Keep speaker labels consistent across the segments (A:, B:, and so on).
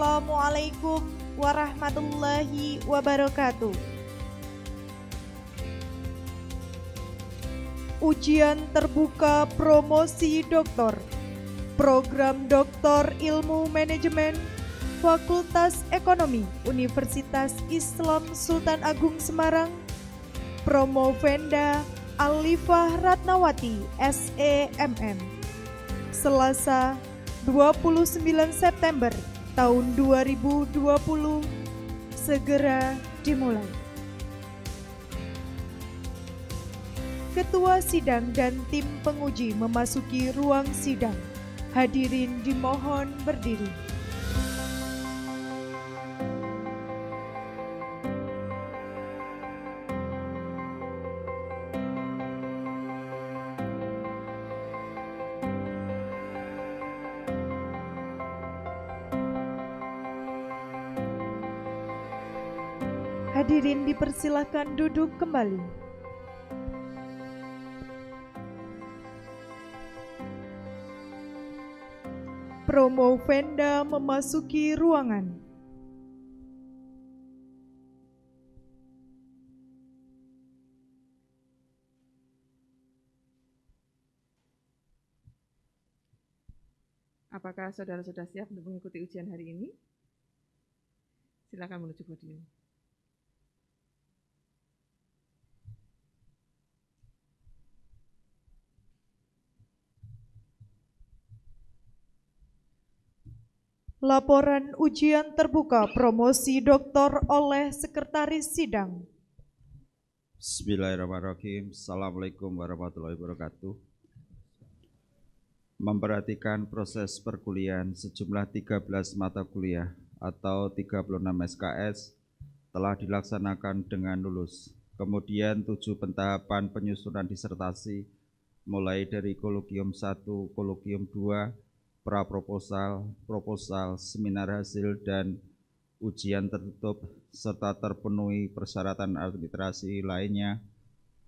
A: Assalamualaikum warahmatullahi wabarakatuh. Ujian terbuka promosi doktor, program doktor ilmu manajemen, Fakultas Ekonomi Universitas Islam Sultan Agung Semarang, Promovenda Alifah Ratnawati SEMM, Selasa 29 September tahun 2020 segera dimulai. Ketua sidang dan tim penguji memasuki ruang sidang. Hadirin dimohon berdiri. Hadirin dipersilakan duduk kembali. Promovenda memasuki ruangan.
B: Apakah saudara sudah siap untuk mengikuti ujian hari ini? Silakan menuju podium.
A: Laporan ujian terbuka promosi doktor oleh Sekretaris Sidang.
C: Bismillahirrahmanirrahim. Assalamualaikum warahmatullahi wabarakatuh. Memperhatikan proses perkuliahan sejumlah 13 mata kuliah atau 36 SKS telah dilaksanakan dengan lulus. Kemudian 7 pentahapan penyusunan disertasi mulai dari kolokium 1, kolokium 2, praproposal, proposal, seminar hasil, dan ujian tertutup serta terpenuhi persyaratan administrasi lainnya,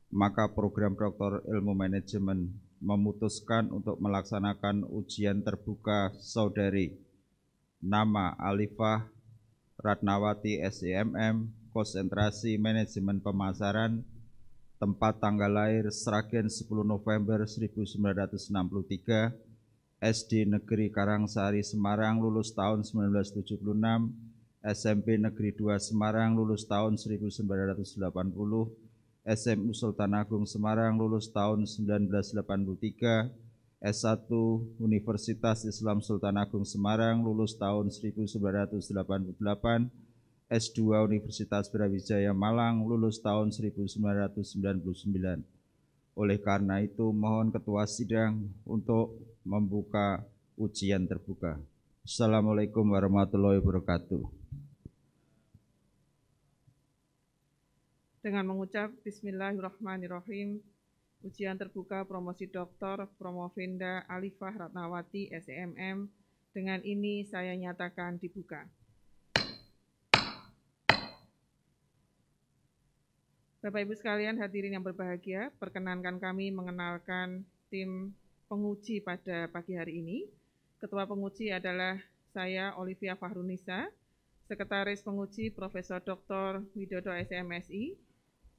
C: maka program doktor ilmu manajemen memutuskan untuk melaksanakan ujian terbuka saudari. Nama Alifah Ratnawati SEMM, konsentrasi manajemen pemasaran, tempat tanggal lahir Sragen 10 November 1963, SD Negeri Karangsari Semarang lulus tahun 1976, SMP Negeri 2 Semarang lulus tahun 1980, SMU Sultan Agung Semarang lulus tahun 1983, S1 Universitas Islam Sultan Agung Semarang lulus tahun 1988, S2 Universitas Brawijaya Malang lulus tahun 1999. Oleh karena itu, mohon Ketua Sidang untuk membuka ujian terbuka. Assalamualaikum warahmatullahi wabarakatuh.
B: Dengan mengucap Bismillahirrahmanirrahim, ujian terbuka promosi doktor Promovenda Alifah Ratnawati SEMM dengan ini saya nyatakan dibuka. Bapak Ibu sekalian, hadirin yang berbahagia, perkenankan kami mengenalkan tim penguji pada pagi hari ini. Ketua penguji adalah saya, Olivia Fahrunisa, Sekretaris Penguji Profesor Dr. Widodo SMSI.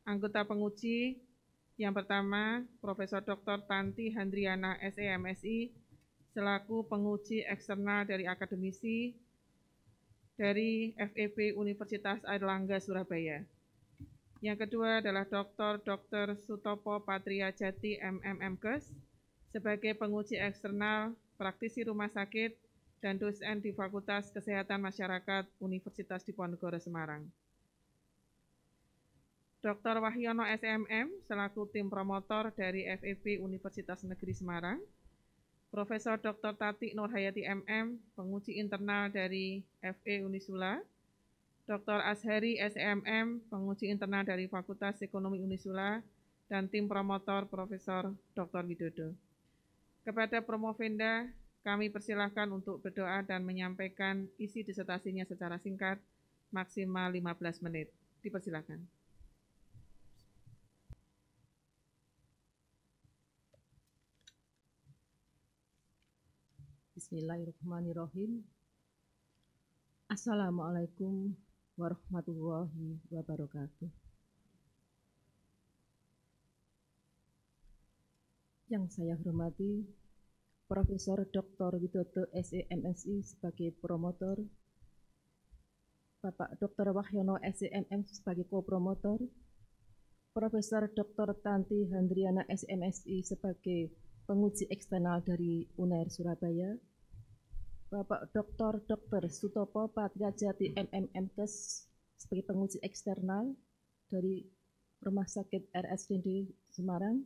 B: Anggota penguji yang pertama, Profesor Dr. Tanti Handriana SEMSI, selaku penguji eksternal dari akademisi dari FEB Universitas Airlangga Surabaya. Yang kedua adalah Dr. Sutopo Patria Jati MMMKes sebagai penguji eksternal, praktisi rumah sakit, dan dosen di Fakultas Kesehatan Masyarakat Universitas Diponegoro Semarang. Dr. Wahyono SMM selaku tim promotor dari FEB Universitas Negeri Semarang. Profesor Dr. Tati Nurhayati MM, penguji internal dari FE Unisula. Dr. Ashari SMM, penguji internal dari Fakultas Ekonomi Unisula, dan tim promotor Profesor Dr. Widodo. Kepada Promovenda, kami persilahkan untuk berdoa dan menyampaikan isi disertasinya secara singkat, maksimal 15 menit. Dipersilakan.
D: Bismillahirrahmanirrahim. Assalamualaikum warahmatullahi wabarakatuh. Yang saya hormati Profesor Dr. Widodo SEMSI sebagai promotor, Bapak Dr. Wahyono SEMM sebagai co-promotor, Profesor Dr. Tanti Handriana SMSI sebagai penguji eksternal dari UNAIR Surabaya, Bapak Dr. Sutopo Patriajati MMMKes sebagai penguji eksternal dari Rumah Sakit RSUD Semarang,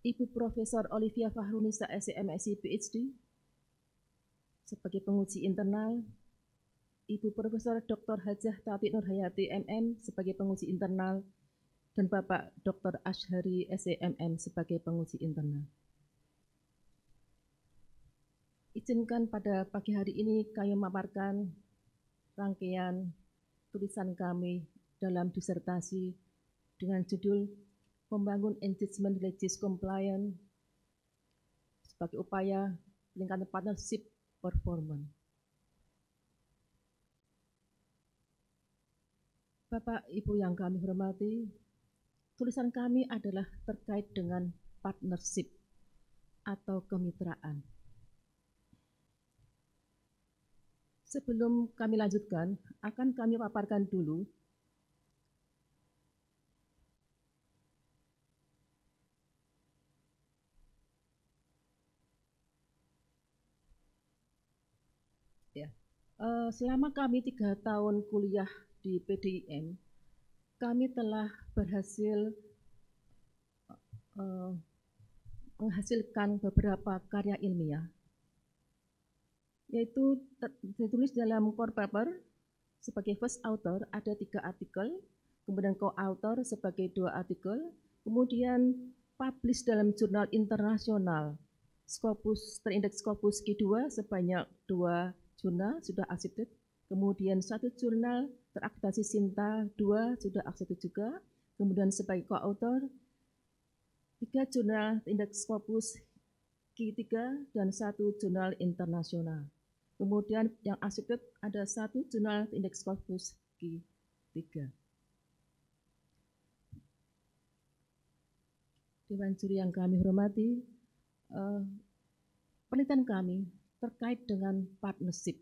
D: Ibu Profesor Olivia Fahrunisa SMSI PhD sebagai penguji internal, Ibu Profesor Dr. Hajah Tati Nurhayati MM sebagai penguji internal, dan Bapak Dr. Ashari SEMM sebagai penguji internal. Izinkan pada pagi hari ini kami memaparkan rangkaian tulisan kami dalam disertasi dengan judul Membangun Engagement Religious Compliance sebagai upaya peningkatan partnership performance. Bapak, Ibu yang kami hormati, tulisan kami adalah terkait dengan partnership atau kemitraan. Sebelum kami lanjutkan, akan kami paparkan dulu selama kami 3 tahun kuliah di PDIM, kami telah berhasil menghasilkan beberapa karya ilmiah, yaitu ditulis dalam core paper sebagai first author ada 3 artikel, kemudian co-author sebagai 2 artikel, kemudian publish dalam jurnal internasional Scopus terindeks Scopus Q2 sebanyak 2 jurnal sudah accepted, kemudian 1 jurnal terakreditasi Sinta 2 sudah accepted juga, kemudian sebagai co-author 3 jurnal indeks Scopus Q3 dan 1 jurnal internasional. Kemudian yang accepted ada 1 jurnal indeks Scopus Q3. Dewan juri yang kami hormati, penelitian kami terkait dengan partnership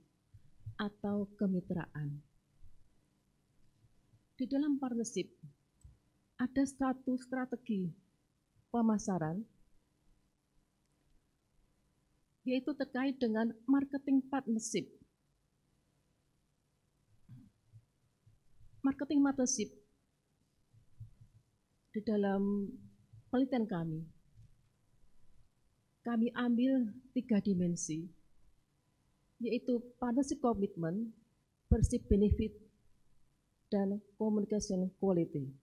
D: atau kemitraan. Di dalam partnership ada satu strategi pemasaran, yaitu terkait dengan marketing partnership. Marketing partnership di dalam penelitian kami ambil 3 dimensi, yaitu partnership commitment, perceived benefit, dan communication quality.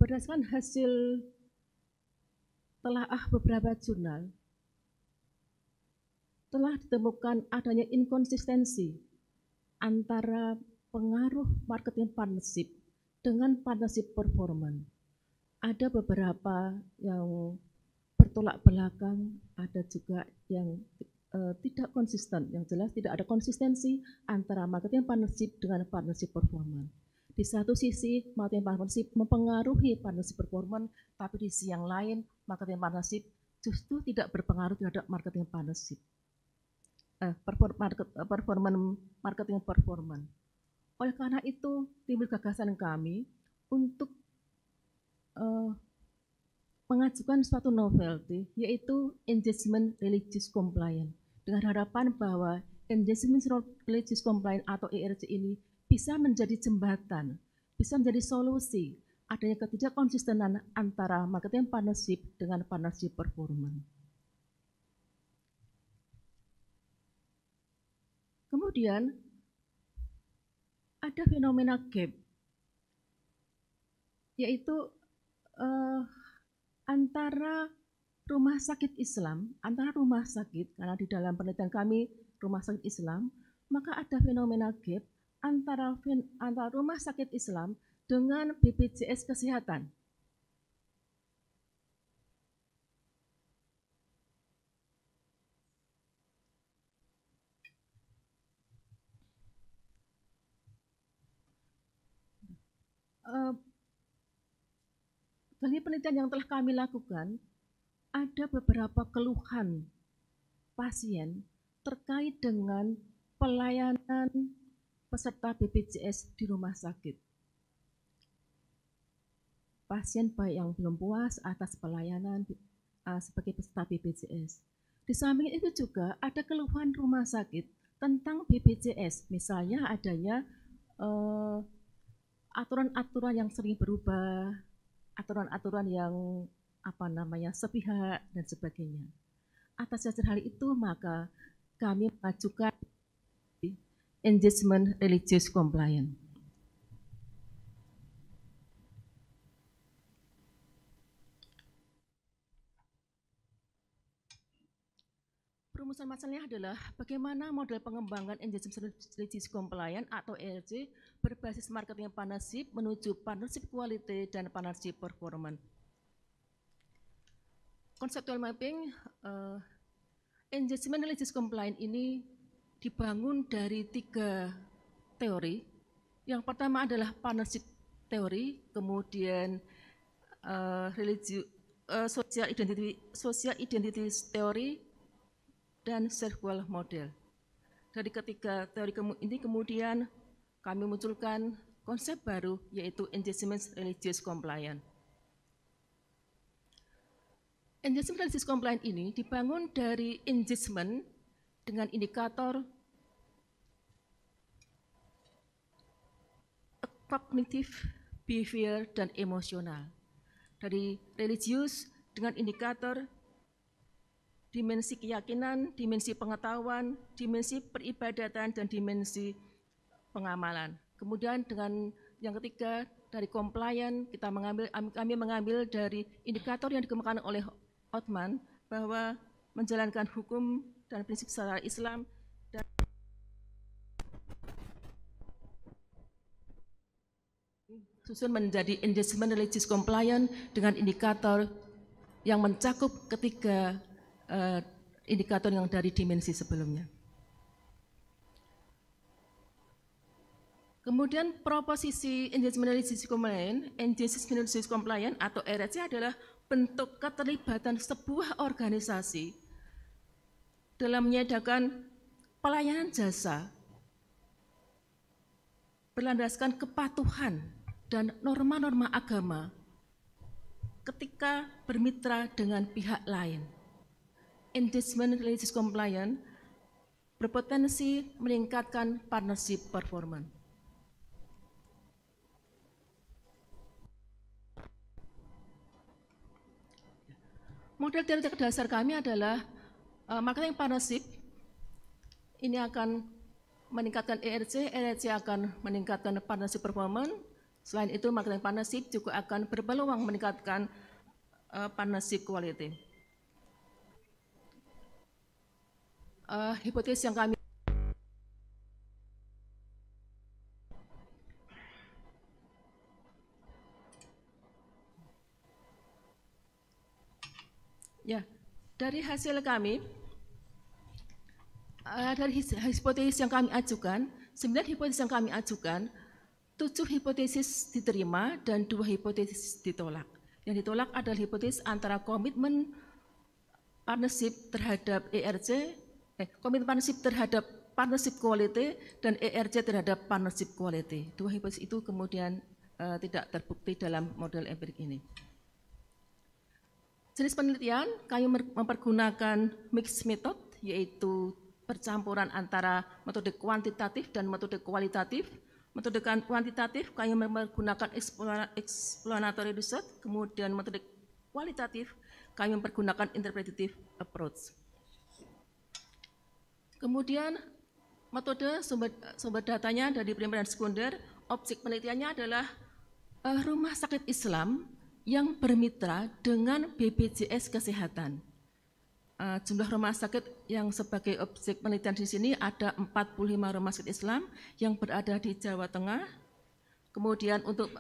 D: Berdasarkan hasil telaah beberapa jurnal, telah ditemukan adanya inkonsistensi antara pengaruh marketing partnership dengan partnership performance. Ada beberapa yang bertolak belakang, ada juga yang tidak konsisten, yang jelas tidak ada konsistensi antara marketing partnership dengan partnership performance. Di satu sisi, marketing partnership mempengaruhi partnership performance, tapi di sisi yang lain, marketing partnership justru tidak berpengaruh terhadap marketing partnership. Marketing performance. Oleh karena itu, timbul gagasan kami untuk mengajukan suatu novelty, yaitu engagement religious compliance, dengan harapan bahwa engagement religious compliance atau ERC ini bisa menjadi jembatan, bisa menjadi solusi adanya ketidakkonsistenan antara marketing partnership dengan partnership performance. Kemudian ada fenomena gap, yaitu antara rumah sakit Islam, karena di dalam penelitian kami rumah sakit Islam, maka ada fenomena gap antara rumah sakit Islam dengan BPJS Kesehatan. Dari penelitian yang telah kami lakukan, ada beberapa keluhan pasien terkait dengan pelayanan peserta BPJS di rumah sakit. Pasien baik yang belum puas atas pelayanan sebagai peserta BPJS. Di samping itu juga ada keluhan rumah sakit tentang BPJS, misalnya adanya aturan-aturan yang sering berubah, aturan-aturan yang sepihak dan sebagainya. Atas dasar hal itu maka kami mengajukan engagement religious compliance. Perumusan masalahnya adalah bagaimana model pengembangan engagement religious compliance atau ERC berbasis marketing partnership menuju partnership quality dan partnership performance. Conceptual mapping engagement religious compliance ini dibangun dari 3 teori. Yang pertama adalah partnership teori, kemudian social identity theory, dan circle model. Dari ketiga teori ini kemudian kami munculkan konsep baru yaitu engagement religious compliance. Engagement religious compliance ini dibangun dari engagement dengan indikator kognitif, behavior, dan emosional. Dari religius dengan indikator dimensi keyakinan, dimensi pengetahuan, dimensi peribadatan, dan dimensi pengamalan. Kemudian dengan yang ketiga dari compliance kami mengambil dari indikator yang dikemukakan oleh Othman bahwa menjalankan hukum dan prinsip syariat Islam dan susun menjadi engagement religious compliance dengan indikator yang mencakup ketiga indikator yang dari dimensi sebelumnya. Kemudian proposisi engagement religious compliance atau ERC adalah bentuk keterlibatan sebuah organisasi dalam menyediakan pelayanan jasa berlandaskan kepatuhan dan norma-norma agama ketika bermitra dengan pihak lain. Engagement religious compliance berpotensi meningkatkan partnership performance. Model teori dasar kami adalah marketing partnership. Ini akan meningkatkan ERC akan meningkatkan partnership performance. Selain itu, marketing partnership juga akan berpeluang meningkatkan partnership quality. Hipotesis yang kami dari hasil kami dari hipotesis yang kami ajukan, 9 hipotesis yang kami ajukan, 7 hipotesis diterima dan 2 hipotesis ditolak. Yang ditolak adalah hipotesis antara komitmen partnership terhadap ERC, komitmen partnership terhadap partnership quality dan ERC terhadap partnership quality. 2 hipotesis itu kemudian tidak terbukti dalam model empirik ini. Jenis penelitian kami mempergunakan mixed method, yaitu percampuran antara metode kuantitatif dan metode kualitatif. Metode kuantitatif kami menggunakan explanatory research, kemudian metode kualitatif kami mempergunakan interpretative approach. Kemudian metode sumber datanya dari primer dan sekunder, objek penelitiannya adalah rumah sakit Islam yang bermitra dengan BPJS Kesehatan. Jumlah rumah sakit yang sebagai objek penelitian di sini ada 45 rumah sakit Islam yang berada di Jawa Tengah. Kemudian untuk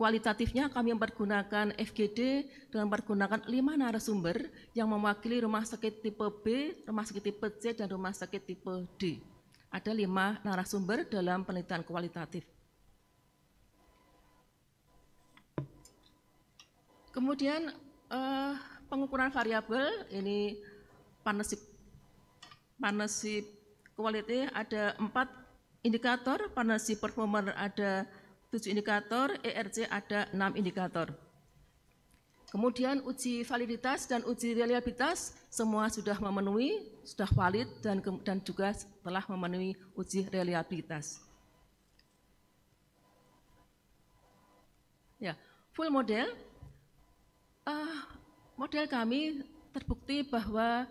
D: kualitatifnya kami mempergunakan FGD dengan mempergunakan 5 narasumber yang mewakili rumah sakit tipe B, rumah sakit tipe C, dan rumah sakit tipe D. Ada 5 narasumber dalam penelitian kualitatif. Kemudian pengukuran variabel ini partnership quality ada 4 indikator, partnership performer ada 7 indikator, ERC ada 6 indikator. Kemudian uji validitas dan uji reliabilitas semua sudah memenuhi, sudah valid dan juga telah memenuhi uji reliabilitas. Ya, full model. Model kami terbukti bahwa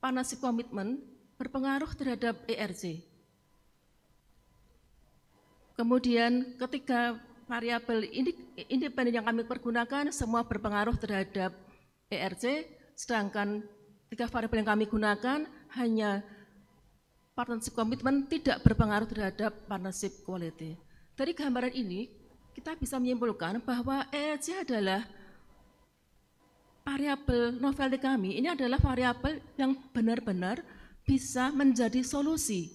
D: partnership komitmen berpengaruh terhadap ERC. Kemudian ketika variabel independen yang kami pergunakan semua berpengaruh terhadap ERC, sedangkan 3 variabel yang kami gunakan hanya partnership komitmen tidak berpengaruh terhadap partnership quality. Dari gambaran ini kita bisa menyimpulkan bahwa ERC adalah variabel novelty kami, ini adalah variabel yang benar-benar bisa menjadi solusi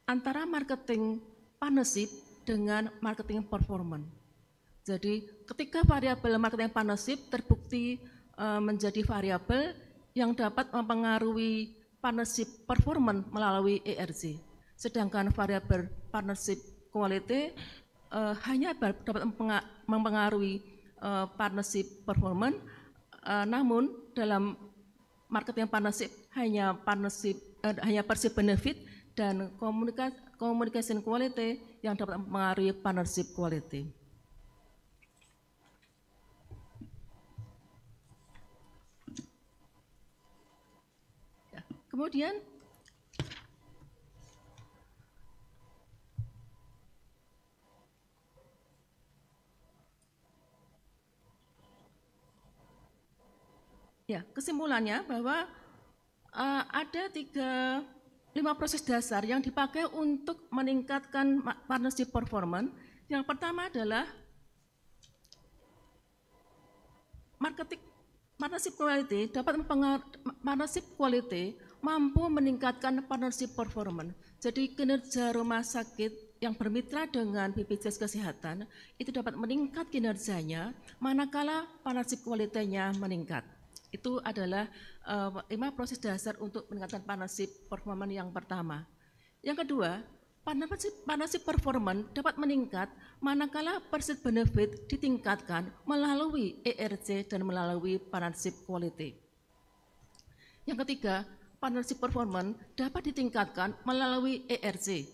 D: antara marketing partnership dengan marketing performance. Jadi ketika variabel marketing partnership terbukti menjadi variabel yang dapat mempengaruhi partnership performance melalui ERC. Sedangkan variabel partnership quality hanya dapat mempengaruhi partnership performance, namun dalam marketing partnership hanya perceived benefit dan communication quality yang dapat mempengaruhi partnership quality. Ya, kemudian ya, kesimpulannya bahwa ada 5 proses dasar yang dipakai untuk meningkatkan partnership performance. Yang pertama adalah partnership quality mampu meningkatkan partnership performance. Jadi kinerja rumah sakit yang bermitra dengan BPJS Kesehatan itu dapat meningkat kinerjanya manakala partnership quality-nya meningkat. Itu adalah 5 proses dasar untuk meningkatkan partnership performance yang pertama. Yang kedua, partnership performance dapat meningkat manakala perceived benefit ditingkatkan melalui ERC dan melalui partnership quality. Yang ketiga, partnership performance dapat ditingkatkan melalui ERC.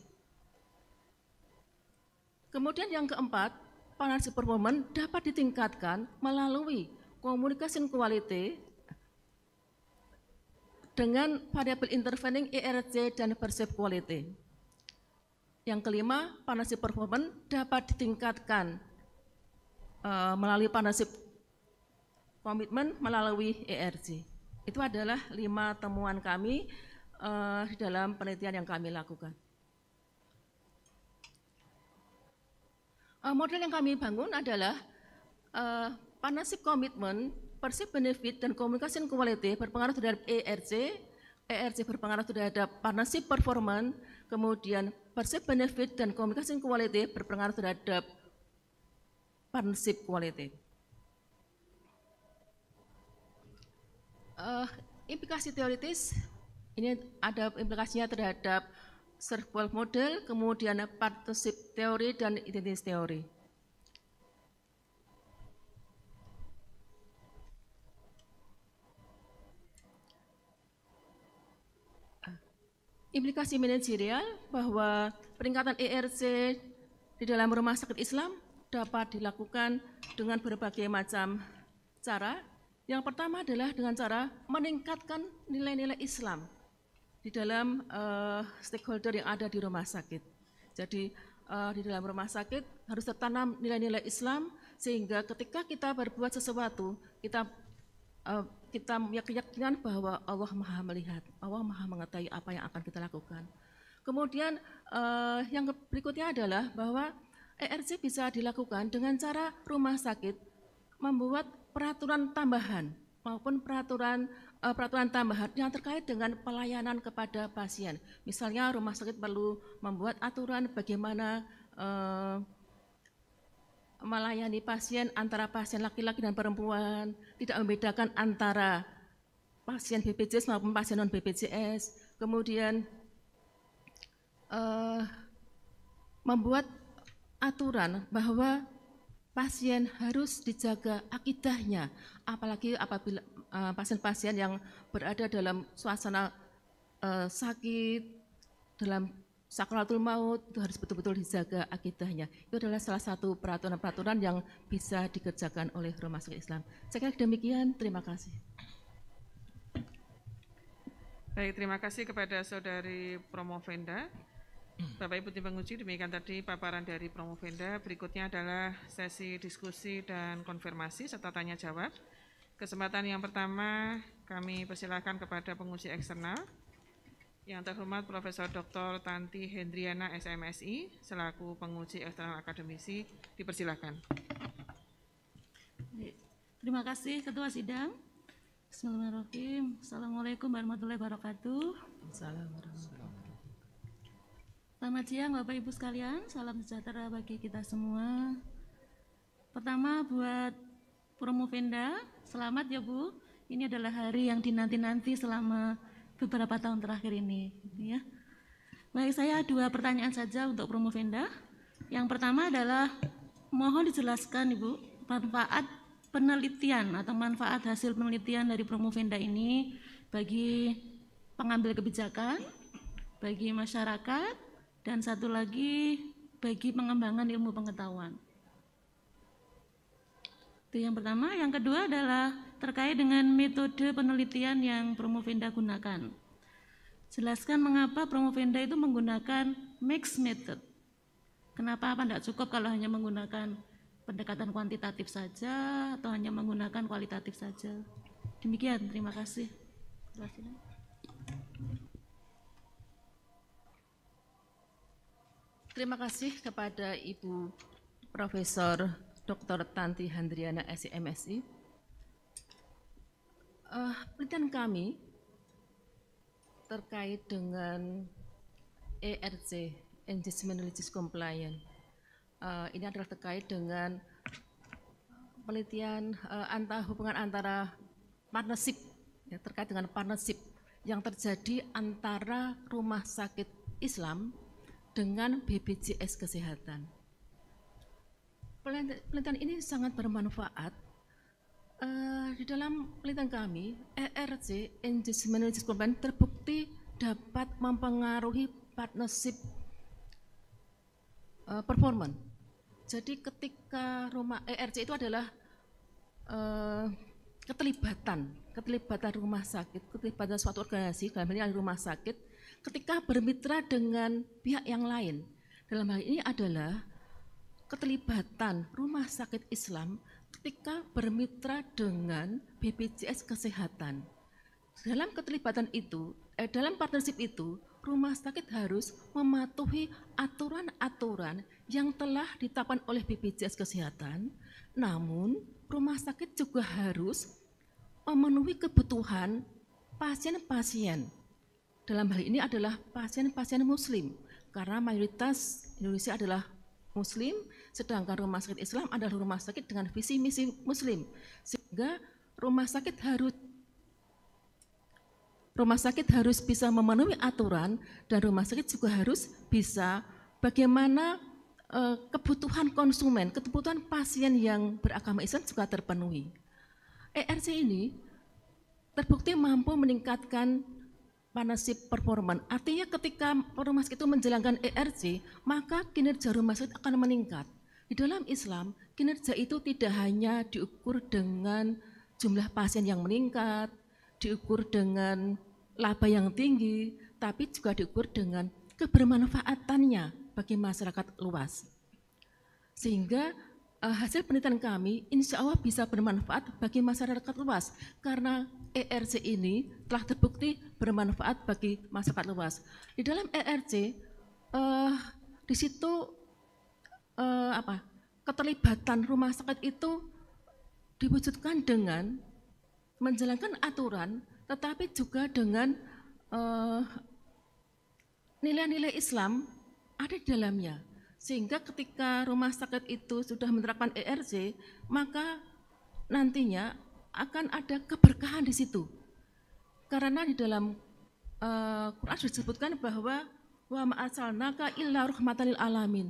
D: Kemudian yang keempat, partnership performance dapat ditingkatkan melalui communication quality dengan variabel intervening ERC dan perceived quality. Yang kelima, partnership performance dapat ditingkatkan melalui partnership komitmen melalui ERC. Itu adalah 5 temuan kami di dalam penelitian yang kami lakukan. Model yang kami bangun adalah partnership komitmen, perceived benefit, dan communication quality berpengaruh terhadap ERC, ERC berpengaruh terhadap partnership performance, kemudian perceived benefit dan communication quality berpengaruh terhadap partnership quality. Implikasi teoritis, ini ada implikasinya terhadap Serve-Well model, kemudian partnership teori dan identity teori. Implikasi manajerial bahwa peningkatan ERC di dalam rumah sakit Islam dapat dilakukan dengan berbagai macam cara. Yang pertama adalah dengan cara meningkatkan nilai-nilai Islam di dalam stakeholder yang ada di rumah sakit. Jadi di dalam rumah sakit harus tertanam nilai-nilai Islam sehingga ketika kita berbuat sesuatu kita punya keyakinan bahwa Allah Maha melihat, Allah Maha mengetahui apa yang akan kita lakukan. Kemudian yang berikutnya adalah bahwa ERC bisa dilakukan dengan cara rumah sakit membuat peraturan tambahan maupun peraturan tambahan yang terkait dengan pelayanan kepada pasien. Misalnya rumah sakit perlu membuat aturan bagaimana melayani pasien antara pasien laki-laki dan perempuan, tidak membedakan antara pasien BPJS maupun pasien non BPJS, kemudian membuat aturan bahwa pasien harus dijaga akidahnya, apalagi apabila pasien-pasien yang berada dalam suasana sakit, dalam sakratul maut, itu harus betul-betul dijaga akidahnya. Itu adalah salah satu peraturan-peraturan yang bisa dikerjakan oleh Rumah Sakit Islam. Saya kira demikian, terima kasih.
B: Baik, terima kasih kepada Saudari Promovenda. Bapak Ibu tim penguji, demikian tadi paparan dari Promovenda. Berikutnya adalah sesi diskusi dan konfirmasi serta tanya jawab. Kesempatan yang pertama kami persilahkan kepada penguji eksternal. Yang terhormat Profesor Dr. Tanti Hendriana SMSI selaku penguji eksternal akademisi, dipersilakan.
E: Terima kasih Ketua Sidang. Bismillahirrahmanirrahim. Assalamualaikum warahmatullahi wabarakatuh. Selamat siang Bapak Ibu sekalian, salam sejahtera bagi kita semua. Pertama buat Promovenda, selamat ya Bu. Ini adalah hari yang dinanti-nanti selama beberapa tahun terakhir ini, ya. Baik, saya dua pertanyaan saja untuk Promovenda. Yang pertama adalah mohon dijelaskan Ibu manfaat penelitian atau manfaat hasil penelitian dari Promovenda ini bagi pengambil kebijakan, bagi masyarakat, dan satu lagi bagi pengembangan ilmu pengetahuan. Itu yang pertama. Yang kedua adalah terkait dengan metode penelitian yang Promovenda gunakan. Jelaskan mengapa Promovenda itu menggunakan mixed method. Kenapa tidak cukup kalau hanya menggunakan pendekatan kuantitatif saja atau hanya menggunakan kualitatif saja. Demikian, terima kasih.
D: Terima kasih kepada Ibu Profesor Dr. Tanti Hendriana SMSI. Penelitian kami terkait dengan ERC, Engagement Religious Compliance. Ini adalah terkait dengan penelitian hubungan antara partnership, ya, terkait dengan partnership yang terjadi antara Rumah Sakit Islam dengan BPJS Kesehatan. Penelitian ini sangat bermanfaat. Di dalam penelitian kami, ERC, Engagement Religious Compliance, terbukti dapat mempengaruhi partnership performance. Jadi ketika ERC itu adalah keterlibatan rumah sakit, keterlibatan suatu organisasi, dalam hal ini rumah sakit, ketika bermitra dengan pihak yang lain. Dalam hal ini adalah keterlibatan Rumah Sakit Islam ketika bermitra dengan BPJS Kesehatan. Dalam keterlibatan itu, dalam partnership itu, rumah sakit harus mematuhi aturan-aturan yang telah ditetapkan oleh BPJS Kesehatan, namun rumah sakit juga harus memenuhi kebutuhan pasien-pasien. Dalam hal ini adalah pasien-pasien Muslim, karena mayoritas Indonesia adalah Muslim, sedangkan rumah sakit Islam adalah rumah sakit dengan visi misi Muslim, sehingga rumah sakit harus bisa memenuhi aturan, dan rumah sakit juga harus bisa bagaimana kebutuhan konsumen, kebutuhan pasien yang beragama Islam juga terpenuhi. ERC ini terbukti mampu meningkatkan partnership performance. Artinya ketika rumah sakit itu menjalankan ERC, maka kinerja rumah sakit akan meningkat. Di dalam Islam, kinerja itu tidak hanya diukur dengan jumlah pasien yang meningkat, diukur dengan laba yang tinggi, tapi juga diukur dengan kebermanfaatannya bagi masyarakat luas. Sehingga hasil penelitian kami insya Allah bisa bermanfaat bagi masyarakat luas, karena ERC ini telah terbukti bermanfaat bagi masyarakat luas. Di dalam ERC, di situ keterlibatan rumah sakit itu diwujudkan dengan menjalankan aturan, tetapi juga dengan nilai-nilai Islam ada di dalamnya, Sehingga ketika rumah sakit itu sudah menerapkan ERC, maka nantinya akan ada keberkahan di situ. Karena di dalam Quran disebutkan bahwa wa ma arsalnaka illa rahmatan lil alamin.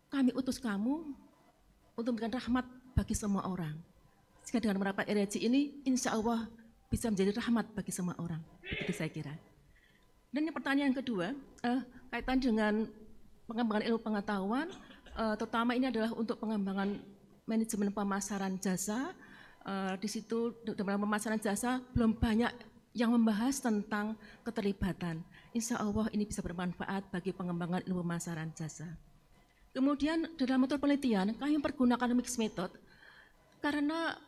D: Kami utus kamu untuk memberikan rahmat bagi semua orang. Sehingga dengan menerapkan ERC ini, insya Allah bisa menjadi rahmat bagi semua orang. Begitu saya kira. Dan yang pertanyaan kedua, kaitan dengan pengembangan ilmu pengetahuan, terutama ini adalah untuk pengembangan manajemen pemasaran jasa. Di situ dalam pemasaran jasa belum banyak yang membahas tentang keterlibatan. Insya Allah ini bisa bermanfaat bagi pengembangan ilmu pemasaran jasa. Kemudian dalam metode penelitian kami pergunakan mixed method karena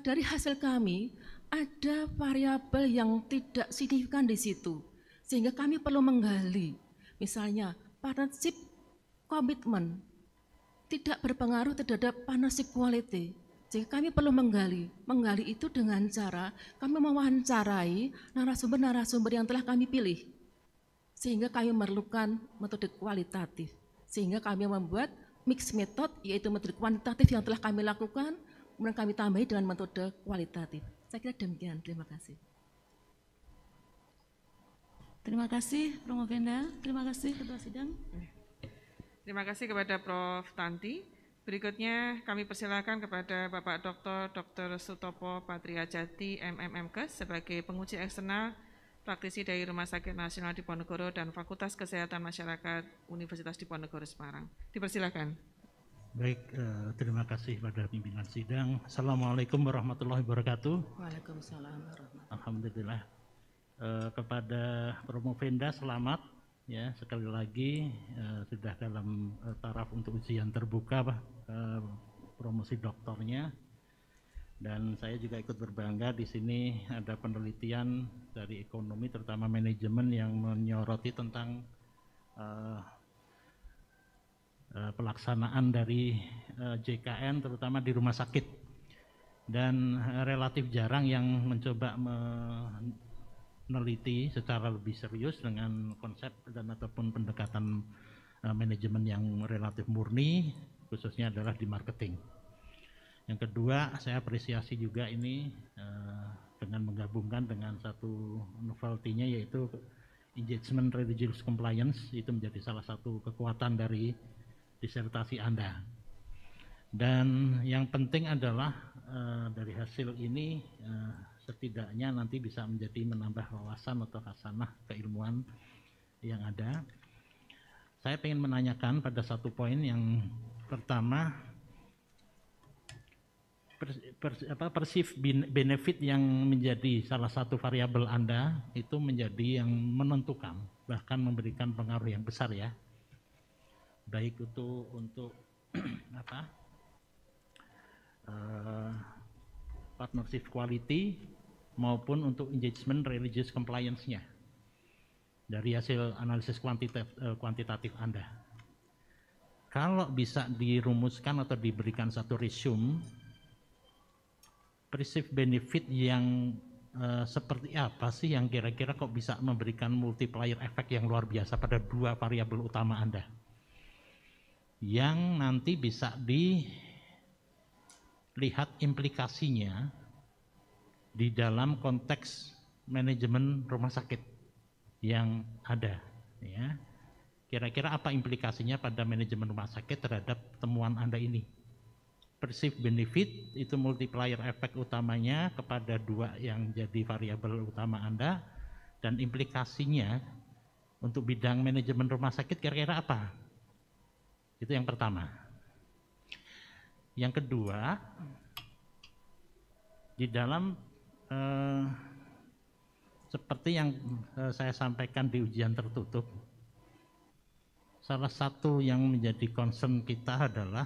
D: dari hasil kami ada variabel yang tidak signifikan di situ, sehingga kami perlu menggali. Misalnya partnership komitmen tidak berpengaruh terhadap partnership quality. Jadi kami perlu menggali itu dengan cara kami mewawancarai narasumber-narasumber yang telah kami pilih, sehingga kami memerlukan metode kualitatif, sehingga kami membuat mixed method, yaitu metode kuantitatif yang telah kami lakukan, kemudian kami tambahi dengan metode kualitatif. Saya kira demikian, terima kasih.
E: Terima kasih Promovenda, terima kasih Ketua Sidang.
B: Terima kasih kepada Prof. Tanti. Berikutnya kami persilakan kepada Bapak Dr. Sutopo Patriajati MMMKes sebagai penguji eksternal praktisi dari Rumah Sakit Nasional Diponegoro dan Fakultas Kesehatan Masyarakat Universitas Diponegoro Semarang. Dipersilakan.
F: Baik, terima kasih pada pimpinan sidang. Assalamualaikum warahmatullahi wabarakatuh.
D: Waalaikumsalam warahmatullahi wabarakatuh.
F: Alhamdulillah. Kepada Promovenda selamat. Ya, sekali lagi sudah dalam taraf untuk ujian terbuka promosi doktornya, dan saya juga ikut berbangga di sini ada penelitian dari ekonomi terutama manajemen yang menyoroti tentang pelaksanaan dari JKN terutama di rumah sakit, dan relatif jarang yang mencoba meneliti secara lebih serius dengan konsep dan ataupun pendekatan manajemen yang relatif murni, khususnya adalah di marketing. Yang kedua, saya apresiasi juga ini dengan menggabungkan dengan satu novelty-nya, yaitu engagement religious compliance. Itu menjadi salah satu kekuatan dari disertasi Anda. Dan yang penting adalah dari hasil ini setidaknya nanti bisa menjadi menambah wawasan atau hasanah keilmuan yang ada. Saya ingin menanyakan pada satu poin yang pertama, perceived benefit yang menjadi salah satu variabel Anda itu menjadi yang menentukan, bahkan memberikan pengaruh yang besar ya, baik itu untuk partnership quality maupun untuk engagement religious compliance-nya dari hasil analisis kuantitatif Anda. Kalau bisa dirumuskan atau diberikan satu resume perceived benefit yang seperti apa sih yang kira-kira kok bisa memberikan multiplier effect yang luar biasa pada dua variabel utama Anda, yang nanti bisa dilihat implikasinya di dalam konteks manajemen rumah sakit yang ada, ya. Kira-kira apa implikasinya pada manajemen rumah sakit terhadap temuan Anda ini? Perceived benefit itu multiplier effect utamanya kepada dua yang jadi variabel utama Anda, dan implikasinya untuk bidang manajemen rumah sakit kira-kira apa? Itu yang pertama. Yang kedua, di dalam seperti yang saya sampaikan di ujian tertutup, salah satu yang menjadi concern kita adalah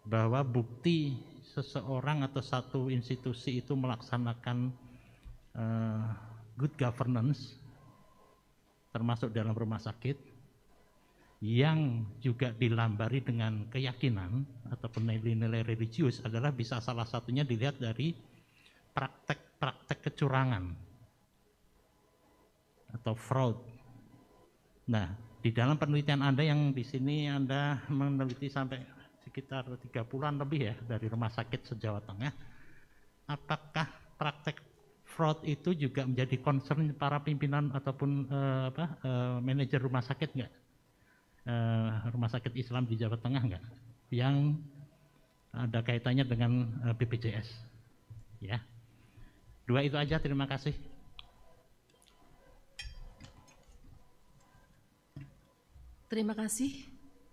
F: bahwa bukti seseorang atau satu institusi itu melaksanakan good governance termasuk dalam rumah sakit yang juga dilambari dengan keyakinan ataupun nilai-nilai religius adalah bisa salah satunya dilihat dari praktek kecurangan atau fraud. Nah, Di dalam penelitian Anda yang di sini Anda meneliti sampai sekitar 30-an lebih ya dari rumah sakit se-Jawa Tengah. Apakah praktek fraud itu juga menjadi concern para pimpinan ataupun manajer rumah sakit enggak? Rumah sakit Islam di Jawa Tengah enggak? Yang ada kaitannya dengan BPJS. Ya. 2 itu aja, terima kasih.
D: Terima kasih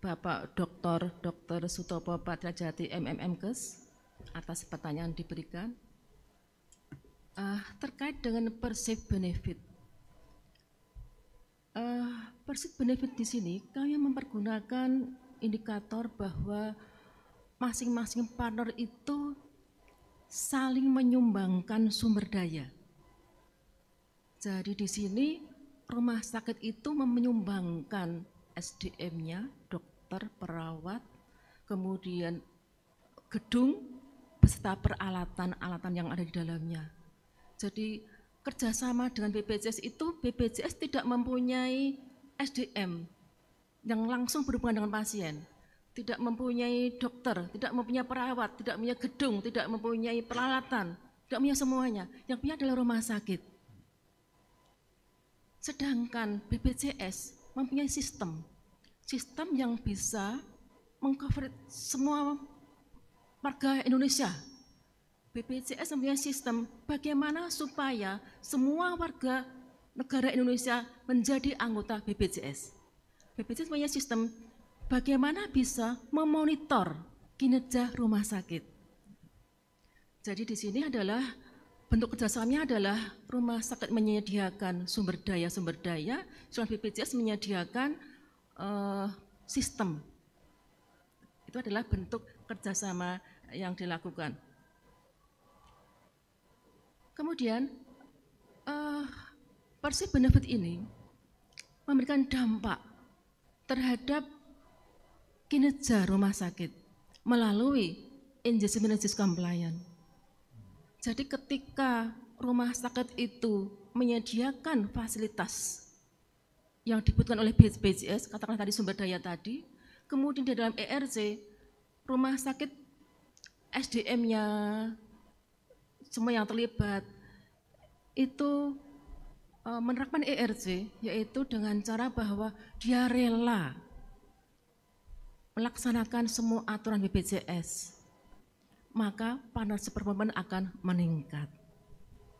D: Bapak Dr. Sutopo Patrajati MMMkes atas pertanyaan diberikan. Terkait dengan perceived benefit. Perceived benefit di sini kami mempergunakan indikator bahwa masing-masing partner itu saling menyumbangkan sumber daya. Jadi di sini rumah sakit itu menyumbangkan SDM-nya, dokter, perawat, kemudian gedung beserta peralatan-alatan yang ada di dalamnya. Jadi kerjasama dengan BPJS itu, BPJS tidak mempunyai SDM yang langsung berhubungan dengan pasien, tidak mempunyai dokter, tidak mempunyai perawat, tidak mempunyai gedung, tidak mempunyai peralatan, tidak punya semuanya. Yang punya adalah rumah sakit. Sedangkan BPJS mempunyai sistem yang bisa mengcover semua warga Indonesia. BPJS mempunyai sistem bagaimana supaya semua warga negara Indonesia menjadi anggota BPJS. BPJS mempunyai sistem bagaimana bisa memonitor kinerja rumah sakit. Jadi di sini adalah bentuk kerjasamanya adalah rumah sakit menyediakan sumber daya, sedangkan BPJS menyediakan sistem. Itu adalah bentuk kerjasama yang dilakukan. Kemudian perceived benefit ini memberikan dampak terhadap kinerja rumah sakit melalui engagement compliance. Jadi ketika rumah sakit itu menyediakan fasilitas yang dibutuhkan oleh BPJS, katakanlah tadi sumber daya tadi, kemudian di dalam ERC, rumah sakit SDM-nya, semua yang terlibat, itu menerapkan ERC, yaitu dengan cara bahwa dia rela melaksanakan semua aturan BPJS, maka partnership performance akan meningkat.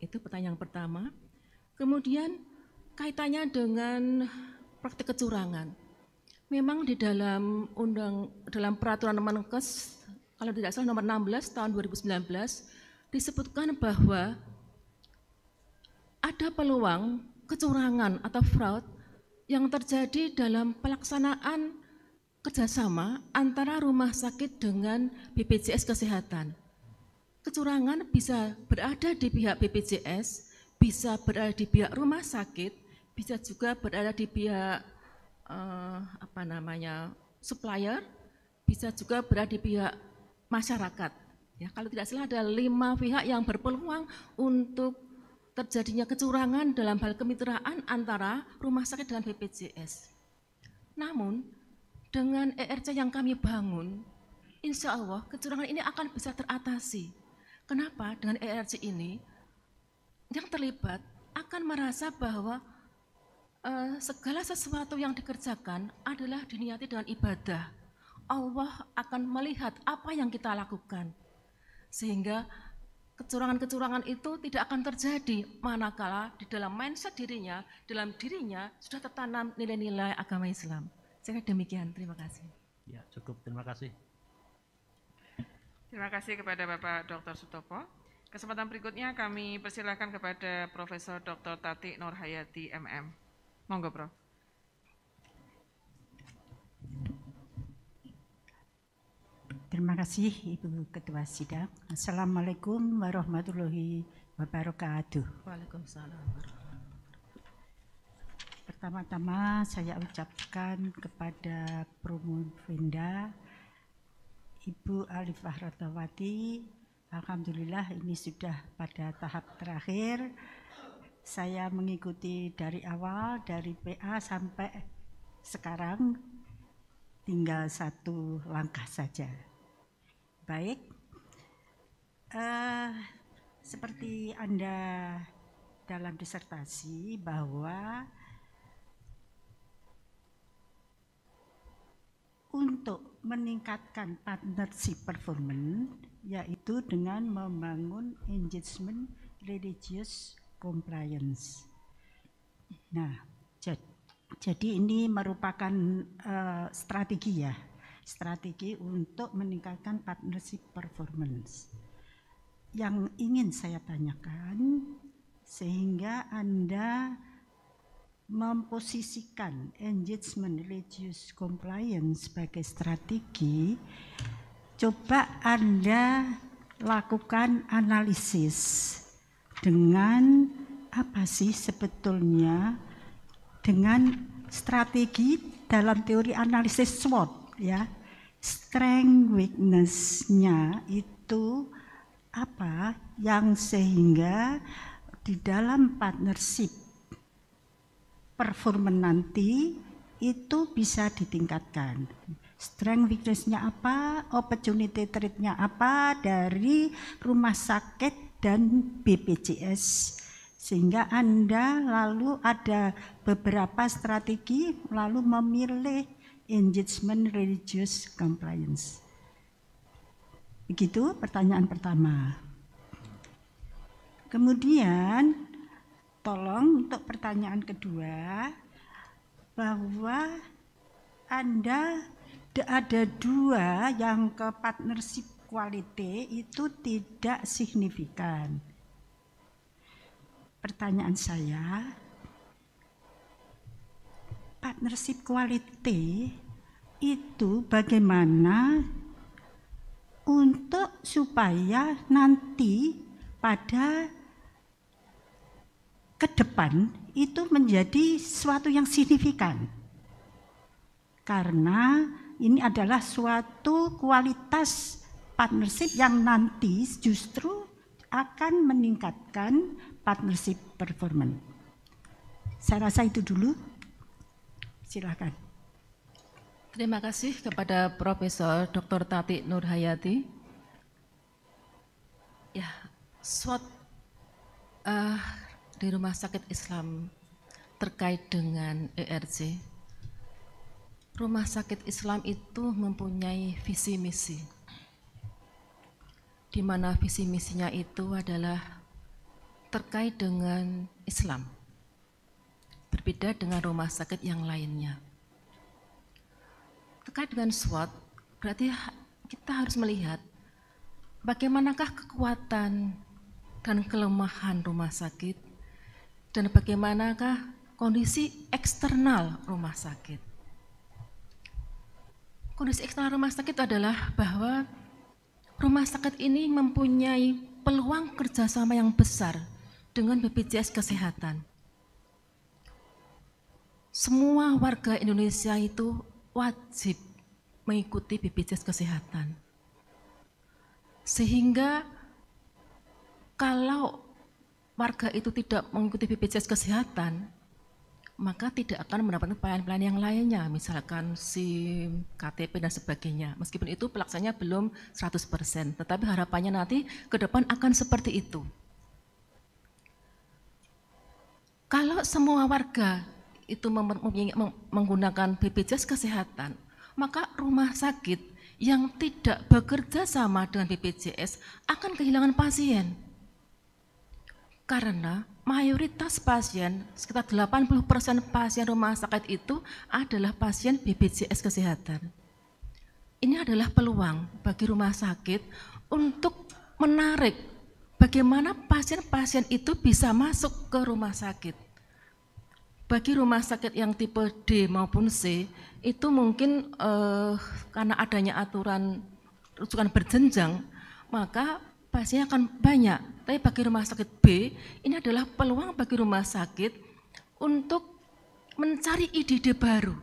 D: Itu pertanyaan pertama. Kemudian kaitannya dengan praktik kecurangan. Memang di dalam peraturan Menkes, kalau tidak salah nomor 16 tahun 2019, disebutkan bahwa ada peluang kecurangan atau fraud yang terjadi dalam pelaksanaan kerjasama antara rumah sakit dengan BPJS Kesehatan. Kecurangan bisa berada di pihak BPJS, bisa berada di pihak rumah sakit, bisa juga berada di pihak supplier, bisa juga berada di pihak masyarakat. Ya, kalau tidak salah ada 5 pihak yang berpeluang untuk terjadinya kecurangan dalam hal kemitraan antara rumah sakit dengan BPJS. Namun dengan ERC yang kami bangun, insya Allah kecurangan ini akan bisa teratasi. Kenapa? Dengan ERC ini, yang terlibat akan merasa bahwa segala sesuatu yang dikerjakan adalah diniati dengan ibadah. Allah akan melihat apa yang kita lakukan. Sehingga kecurangan-kecurangan itu tidak akan terjadi manakala di dalam mindset dirinya, dalam dirinya sudah tertanam nilai-nilai agama Islam. Saya demikian, terima kasih.
F: Ya, cukup, terima kasih.
B: Terima kasih kepada Bapak Dr. Sutopo. Kesempatan berikutnya kami persilahkan kepada Profesor Dr. Tati Nurhayati MM. Monggo, Prof.
G: Terima kasih Ibu Ketua Sidang. Assalamualaikum warahmatullahi wabarakatuh.
D: Waalaikumsalam.
G: Pertama-tama saya ucapkan kepada Promovenda Ibu Alifah Ratawati, alhamdulillah ini sudah pada tahap terakhir. Saya mengikuti dari awal, dari PA sampai sekarang tinggal 1 langkah saja. Baik, seperti Anda dalam disertasi bahwa untuk meningkatkan partnership performance yaitu dengan membangun engagement religious compliance. Nah, jadi ini merupakan strategi ya, strategi untuk meningkatkan partnership performance. Yang ingin saya tanyakan, sehingga Anda memposisikan engagement religious compliance sebagai strategi, coba Anda lakukan analisis dengan apa sih sebetulnya dengan strategi dalam teori analisis SWOT ya, strength weakness-nya itu apa yang sehingga di dalam partnership performance nanti itu bisa ditingkatkan. Strength weakness-nya apa, opportunity threat-nya apa dari rumah sakit dan BPJS, sehingga Anda lalu ada beberapa strategi lalu memilih engagement religious compliance. Begitu pertanyaan pertama. Kemudian tolong untuk pertanyaan kedua, bahwa Anda ada 2 yang ke partnership quality itu tidak signifikan. Pertanyaan saya, partnership quality itu bagaimana untuk supaya nanti pada ke depan itu menjadi suatu yang signifikan. Karena ini adalah suatu kualitas partnership yang nanti justru akan meningkatkan partnership performance. Saya rasa itu dulu. Silakan.
D: Terima kasih kepada Profesor Dr. Tati Nurhayati. Ya, SWOT di Rumah Sakit Islam terkait dengan ERC. Rumah Sakit Islam itu mempunyai visi misi, di mana visi misinya itu adalah terkait dengan Islam, berbeda dengan rumah sakit yang lainnya. Terkait dengan SWOT, berarti kita harus melihat bagaimanakah kekuatan dan kelemahan rumah sakit, dan bagaimanakah kondisi eksternal rumah sakit. Kondisi eksternal rumah sakit adalah bahwa rumah sakit ini mempunyai peluang kerjasama yang besar dengan BPJS Kesehatan. Semua warga Indonesia itu wajib mengikuti BPJS Kesehatan. Sehingga kalau warga itu tidak mengikuti BPJS Kesehatan, maka tidak akan mendapatkan pelayanan-pelayanan yang lainnya, misalkan SIM, KTP, dan sebagainya. Meskipun itu pelaksananya belum 100%, tetapi harapannya nanti ke depan akan seperti itu. Kalau semua warga itu menggunakan BPJS Kesehatan, maka rumah sakit yang tidak bekerja sama dengan BPJS akan kehilangan pasien. Karena mayoritas pasien, sekitar 80% pasien rumah sakit itu adalah pasien BPJS Kesehatan. Ini adalah peluang bagi rumah sakit untuk menarik bagaimana pasien-pasien itu bisa masuk ke rumah sakit. Bagi rumah sakit yang tipe D maupun C, itu mungkin karena adanya aturan rujukan berjenjang, maka pasiennya akan banyak. Tapi bagi rumah sakit B, ini adalah peluang bagi rumah sakit untuk mencari ide-ide baru.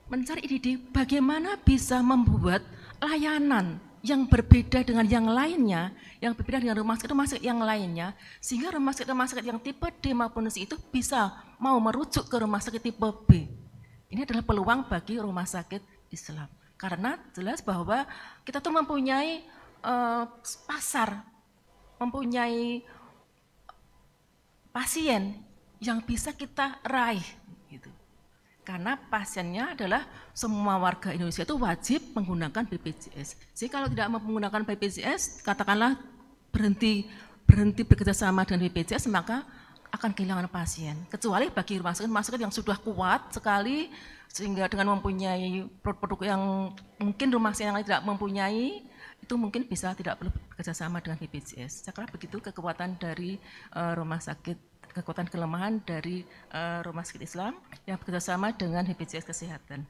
D: Mencari ide-ide bagaimana bisa membuat layanan yang berbeda dengan yang lainnya, yang berbeda dengan rumah sakit yang lainnya, sehingga rumah sakit yang tipe D maupun C itu bisa mau merujuk ke rumah sakit tipe B. Ini adalah peluang bagi rumah sakit Islam. Karena jelas bahwa kita tuh mempunyai pasar, mempunyai pasien yang bisa kita raih. Gitu. Karena pasiennya adalah semua warga Indonesia itu wajib menggunakan BPJS. Jadi kalau tidak menggunakan BPJS, katakanlah berhenti bekerja sama dengan BPJS, maka akan kehilangan pasien. Kecuali bagi rumah sakit yang sudah kuat sekali, sehingga dengan mempunyai produk yang mungkin rumah sakit yang lain tidak mempunyai, itu mungkin bisa tidak perlu bekerja sama dengan BPJS. Saya kira begitu kekuatan dari rumah sakit, kekuatan kelemahan dari rumah sakit Islam yang bekerja sama dengan BPJS Kesehatan.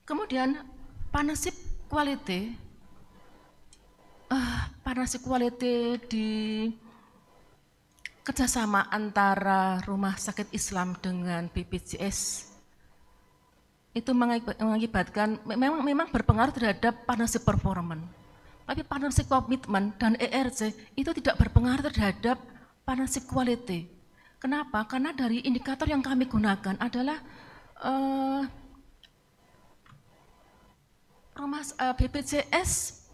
D: Kemudian partnership quality, di kerjasama antara rumah sakit Islam dengan BPJS itu mengakibatkan memang berpengaruh terhadap partnership performance. Tapi partnership komitmen dan ERC itu tidak berpengaruh terhadap partnership quality. Kenapa? Karena dari indikator yang kami gunakan adalah BPJS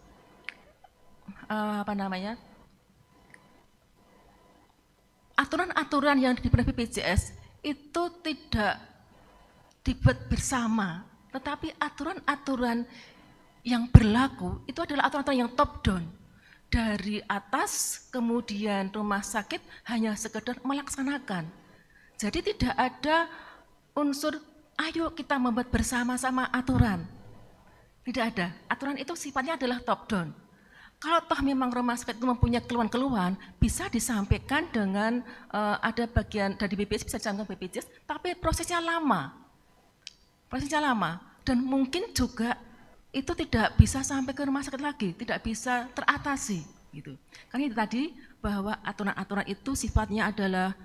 D: aturan-aturan yang dibuat BPJS itu tidak dibuat bersama, tetapi aturan-aturan yang berlaku itu adalah aturan-aturan yang top down. Dari atas, kemudian rumah sakit hanya sekedar melaksanakan. Jadi tidak ada unsur, ayo kita membuat bersama-sama aturan. Tidak ada, aturan itu sifatnya adalah top down. Kalau toh memang rumah sakit itu mempunyai keluhan-keluhan, bisa disampaikan dengan ada bagian dari BPJS, bisa disampaikan BPJS, tapi prosesnya lama. Dan mungkin juga itu tidak bisa sampai ke rumah sakit lagi, tidak bisa teratasi. Gitu. Karena itu tadi bahwa aturan-aturan itu sifatnya adalah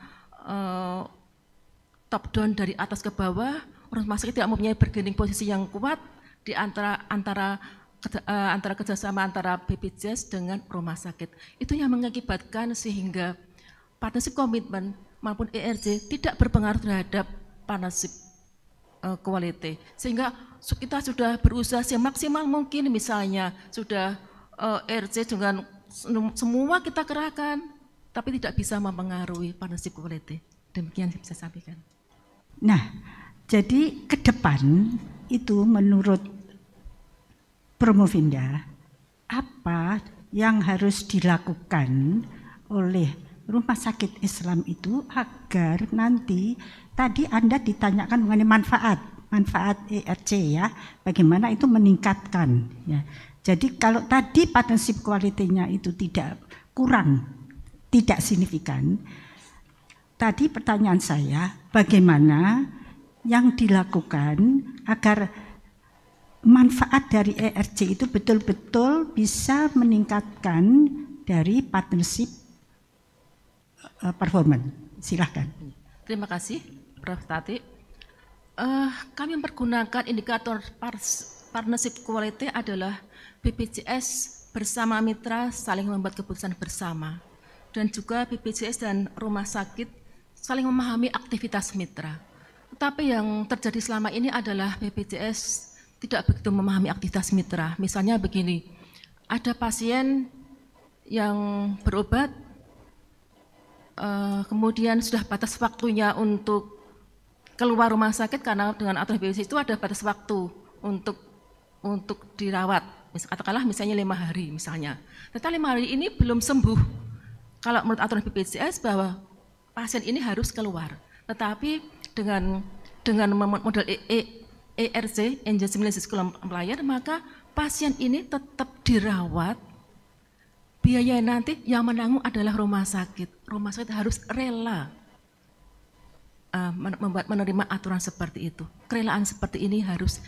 D: top down dari atas ke bawah, rumah sakit tidak mempunyai bargaining posisi yang kuat di antara kerjasama antara BPJS dengan rumah sakit. Itu yang mengakibatkan sehingga partnership komitmen maupun ERC tidak berpengaruh terhadap partnership quality. Sehingga kita sudah berusaha semaksimal mungkin, misalnya sudah ERC dengan semua kita kerahkan, tapi tidak bisa mempengaruhi partnership quality. Demikian yang bisa saya sampaikan.
G: Nah, jadi ke depan itu menurut Promovinda, apa yang harus dilakukan oleh rumah sakit Islam itu agar nanti, tadi Anda ditanyakan mengenai manfaat ERC ya, bagaimana itu meningkatkan ya. Jadi kalau tadi partnership quality-nya itu tidak kurang, tidak signifikan, tadi pertanyaan saya, bagaimana yang dilakukan agar manfaat dari ERC itu betul-betul bisa meningkatkan dari partnership performance. Silahkan.
D: Terima kasih, Prof. Tati. Kami mempergunakan indikator partnership quality adalah BPJS bersama mitra saling membuat keputusan bersama, dan juga BPJS dan rumah sakit saling memahami aktivitas mitra. Tetapi yang terjadi selama ini adalah BPJS tidak begitu memahami aktivitas mitra. Misalnya begini, ada pasien yang berobat, kemudian sudah batas waktunya untuk keluar rumah sakit karena dengan aturan BPJS itu ada batas waktu untuk dirawat. Katakanlah misalnya 5 hari misalnya. Ternyata 5 hari ini belum sembuh. Kalau menurut aturan BPJS bahwa pasien ini harus keluar. Tetapi dengan model ERC, Engagement Compliance, maka pasien ini tetap dirawat, biaya nanti yang menanggung adalah rumah sakit. Rumah sakit harus rela menerima aturan seperti itu. Kerelaan seperti ini harus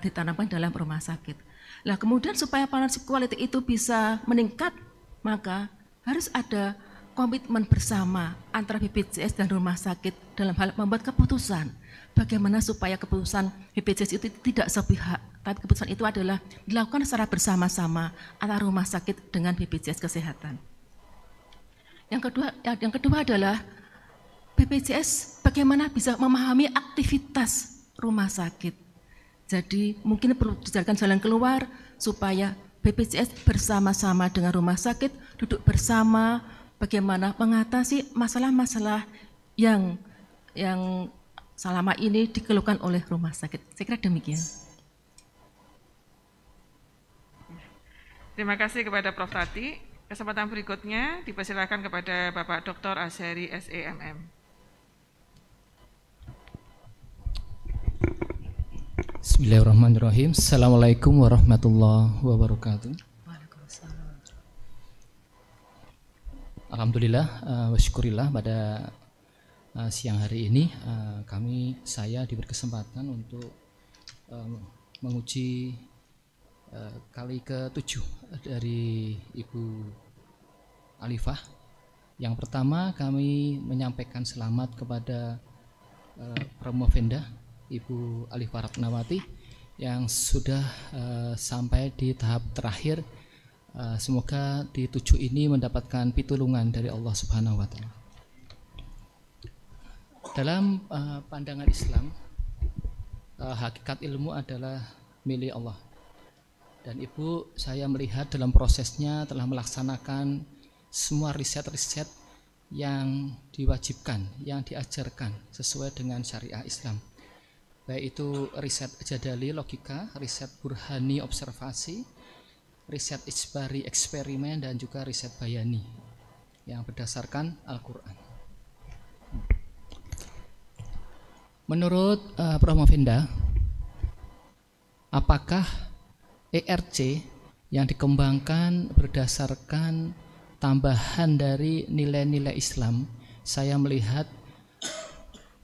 D: ditanamkan dalam rumah sakit. Nah, kemudian supaya partnership quality itu bisa meningkat, maka harus ada komitmen bersama antara BPJS dan rumah sakit dalam hal membuat keputusan. Bagaimana supaya keputusan BPJS itu tidak sepihak, tapi keputusan itu adalah dilakukan secara bersama-sama antara rumah sakit dengan BPJS Kesehatan. Yang kedua adalah BPJS bagaimana bisa memahami aktivitas rumah sakit. Jadi mungkin perlu dicarikan jalan keluar supaya BPJS bersama-sama dengan rumah sakit duduk bersama bagaimana mengatasi masalah-masalah yang selama ini dikeluhkan oleh rumah sakit. Saya kira demikian.
B: Terima kasih kepada Prof. Tati. Kesempatan berikutnya dipersilakan kepada Bapak Dr. Azhari SEMM.
H: Bismillahirrahmanirrahim. Assalamualaikum warahmatullahi wabarakatuh. Alhamdulillah wa syukurillah pada siang hari ini saya diberi kesempatan untuk menguji kali ke-7 dari Ibu Alifah. Yang pertama kami menyampaikan selamat kepada Promovenda Ibu Alifah Ratnawati yang sudah sampai di tahap terakhir. Semoga di 7 ini mendapatkan pitulungan dari Allah Subhanahu wa Ta'ala. Dalam pandangan Islam, hakikat ilmu adalah milik Allah. Dan Ibu, saya melihat dalam prosesnya telah melaksanakan semua riset-riset yang diwajibkan, yang diajarkan sesuai dengan syariah Islam. Baik itu riset jadali logika, riset burhani observasi, riset ijbari eksperimen, dan juga riset bayani yang berdasarkan Al-Quran. Menurut Promovenda, apakah ERC yang dikembangkan berdasarkan tambahan dari nilai-nilai Islam? Saya melihat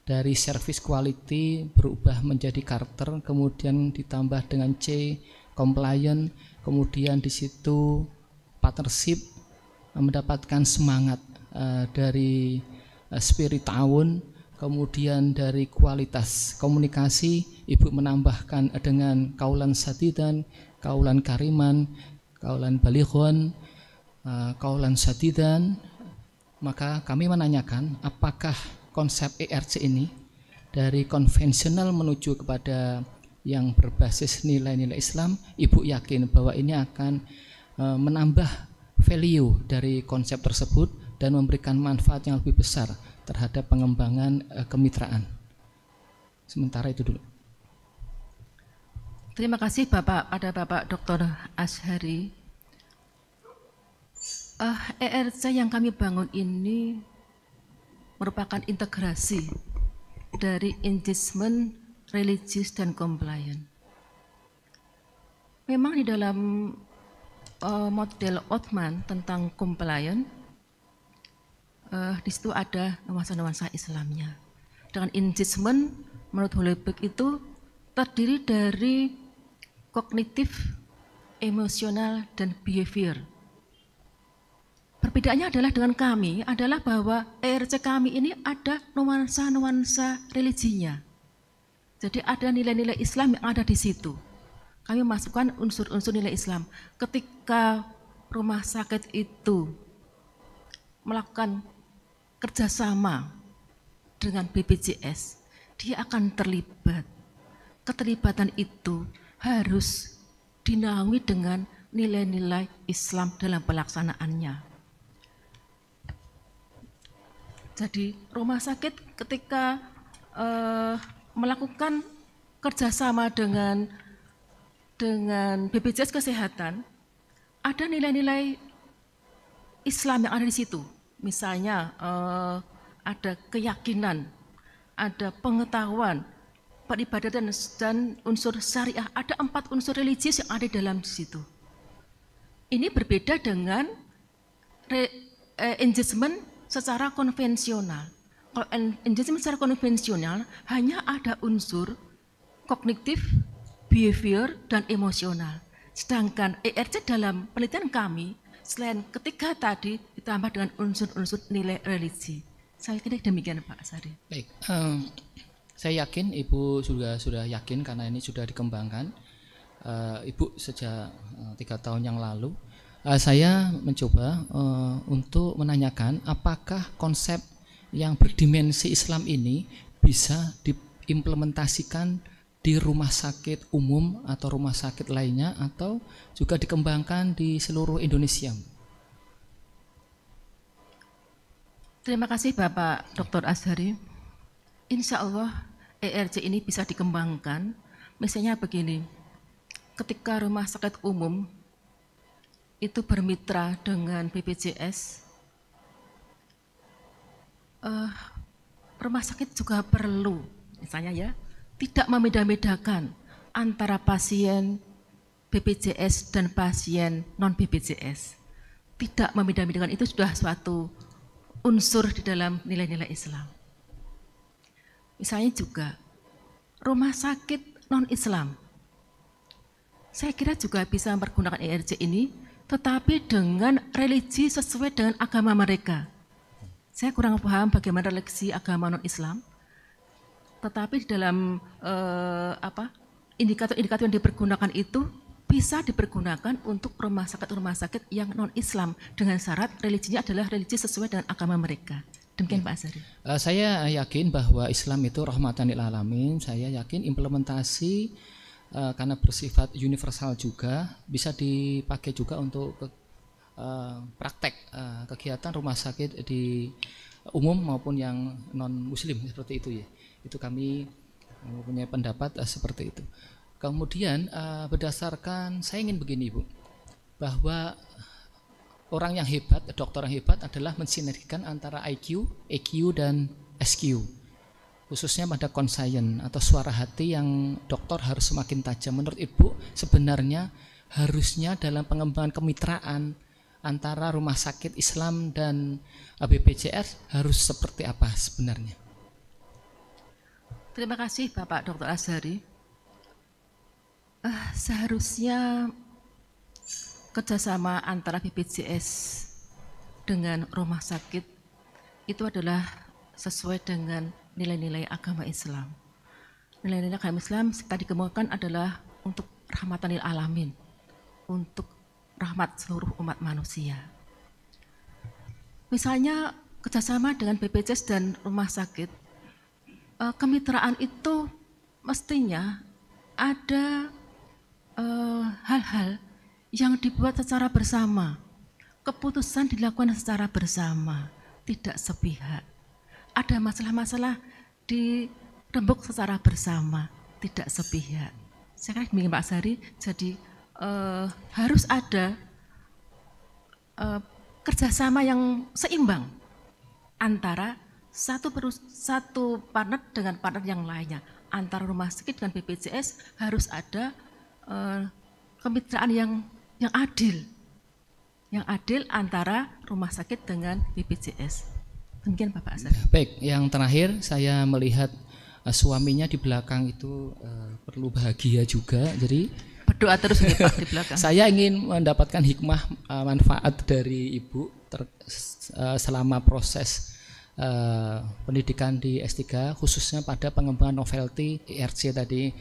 H: dari service quality berubah menjadi character, kemudian ditambah dengan C, compliant, kemudian di situ partnership, mendapatkan semangat dari spirit tahun, kemudian dari kualitas komunikasi, Ibu menambahkan dengan kaulan sadidan, kaulan kariman, kaulan balighon, kaulan sadidan. Maka kami menanyakan apakah konsep ERC ini dari konvensional menuju kepada yang berbasis nilai-nilai Islam, Ibu yakin bahwa ini akan menambah value dari konsep tersebut dan memberikan manfaat yang lebih besar terhadap pengembangan kemitraan. Sementara itu dulu.
D: Terima kasih pada Bapak Dr. Azhari. ERC yang kami bangun ini merupakan integrasi dari engagement, religious, dan compliant. Memang di dalam model Othman tentang compliant, di situ ada nuansa-nuansa Islamnya. Dengan engagement, menurut Hollebeck itu terdiri dari kognitif, emosional, dan behavior. Perbedaannya adalah dengan kami adalah bahwa ERC kami ini ada nuansa-nuansa religinya. Jadi ada nilai-nilai Islam yang ada di situ. Kami masukkan unsur-unsur nilai Islam. Ketika rumah sakit itu melakukan kerjasama dengan BPJS, dia akan terlibat. Keterlibatan itu harus dinaungi dengan nilai-nilai Islam dalam pelaksanaannya. Jadi rumah sakit ketika melakukan kerjasama dengan BPJS Kesehatan, ada nilai-nilai Islam yang ada di situ. Misalnya ada keyakinan, ada pengetahuan, peribadatan, dan unsur syariah. Ada 4 unsur religius yang ada dalam situ. Ini berbeda dengan engagement secara konvensional. Kalau engagement secara konvensional hanya ada unsur kognitif, behavior, dan emosional. Sedangkan ERC dalam penelitian kami, selain ketiga tadi ditambah dengan unsur-unsur nilai religi. Saya kira demikian Pak Azhari.
H: Baik, saya yakin Ibu sudah yakin karena ini sudah dikembangkan. Ibu sejak 3 tahun yang lalu. Saya mencoba untuk menanyakan apakah konsep yang berdimensi Islam ini bisa diimplementasikan di rumah sakit umum atau rumah sakit lainnya atau juga dikembangkan di seluruh Indonesia?
D: Terima kasih Bapak Dr. Azhari. Insya Allah ERC ini bisa dikembangkan. Misalnya begini, ketika rumah sakit umum itu bermitra dengan BPJS, rumah sakit juga perlu, misalnya ya, tidak membeda-bedakan antara pasien BPJS dan pasien non-BPJS. Tidak membeda-bedakan, itu sudah suatu unsur di dalam nilai-nilai Islam. Misalnya juga rumah sakit non-Islam, saya kira juga bisa mempergunakan ERC ini, tetapi dengan religi sesuai dengan agama mereka. Saya kurang paham bagaimana religi agama non-Islam, tetapi di dalam indikator-indikator yang dipergunakan itu bisa dipergunakan untuk rumah sakit yang non-Islam dengan syarat religinya adalah religi sesuai dengan agama mereka. Demikian Pak Azhari.
H: Saya yakin bahwa Islam itu rahmatan lil alamin. Saya yakin implementasi karena bersifat universal juga bisa dipakai juga untuk praktek kegiatan rumah sakit di umum maupun yang non muslim seperti itu ya. Itu kami mempunyai pendapat seperti itu. Kemudian berdasarkan, saya ingin begini Bu, bahwa orang yang hebat, dokter yang hebat adalah mensinergikan antara IQ, EQ dan SQ, khususnya pada conscience atau suara hati yang dokter harus semakin tajam. Menurut Ibu sebenarnya harusnya dalam pengembangan kemitraan antara rumah sakit Islam dan BPJS harus seperti apa sebenarnya?
D: Terima kasih Bapak Dr. Azhari. Seharusnya kerjasama antara BPJS dengan rumah sakit itu adalah sesuai dengan nilai-nilai agama Islam. Nilai-nilai agama Islam tadi dikemukakan adalah untuk rahmatan lil alamin, untuk rahmat seluruh umat manusia. Misalnya kerjasama dengan BPJS dan rumah sakit, kemitraan itu mestinya ada hal-hal yang dibuat secara bersama, keputusan dilakukan secara bersama, tidak sepihak. Ada masalah-masalah dirembuk secara bersama, tidak sepihak. Saya kira demikian Pak Azhari. Jadi harus ada kerjasama yang seimbang antara satu partner dengan partner yang lainnya. Antara rumah sakit dengan BPJS harus ada kemitraan yang adil, antara rumah sakit dengan BPJS. Demikian Bapak Azhari.
H: Baik, yang terakhir saya melihat suaminya di belakang itu perlu bahagia juga, jadi
D: berdoa terus nih Pak di belakang.
H: Saya ingin mendapatkan hikmah manfaat dari Ibu selama proses pendidikan di S3, khususnya pada pengembangan novelty ERC tadi.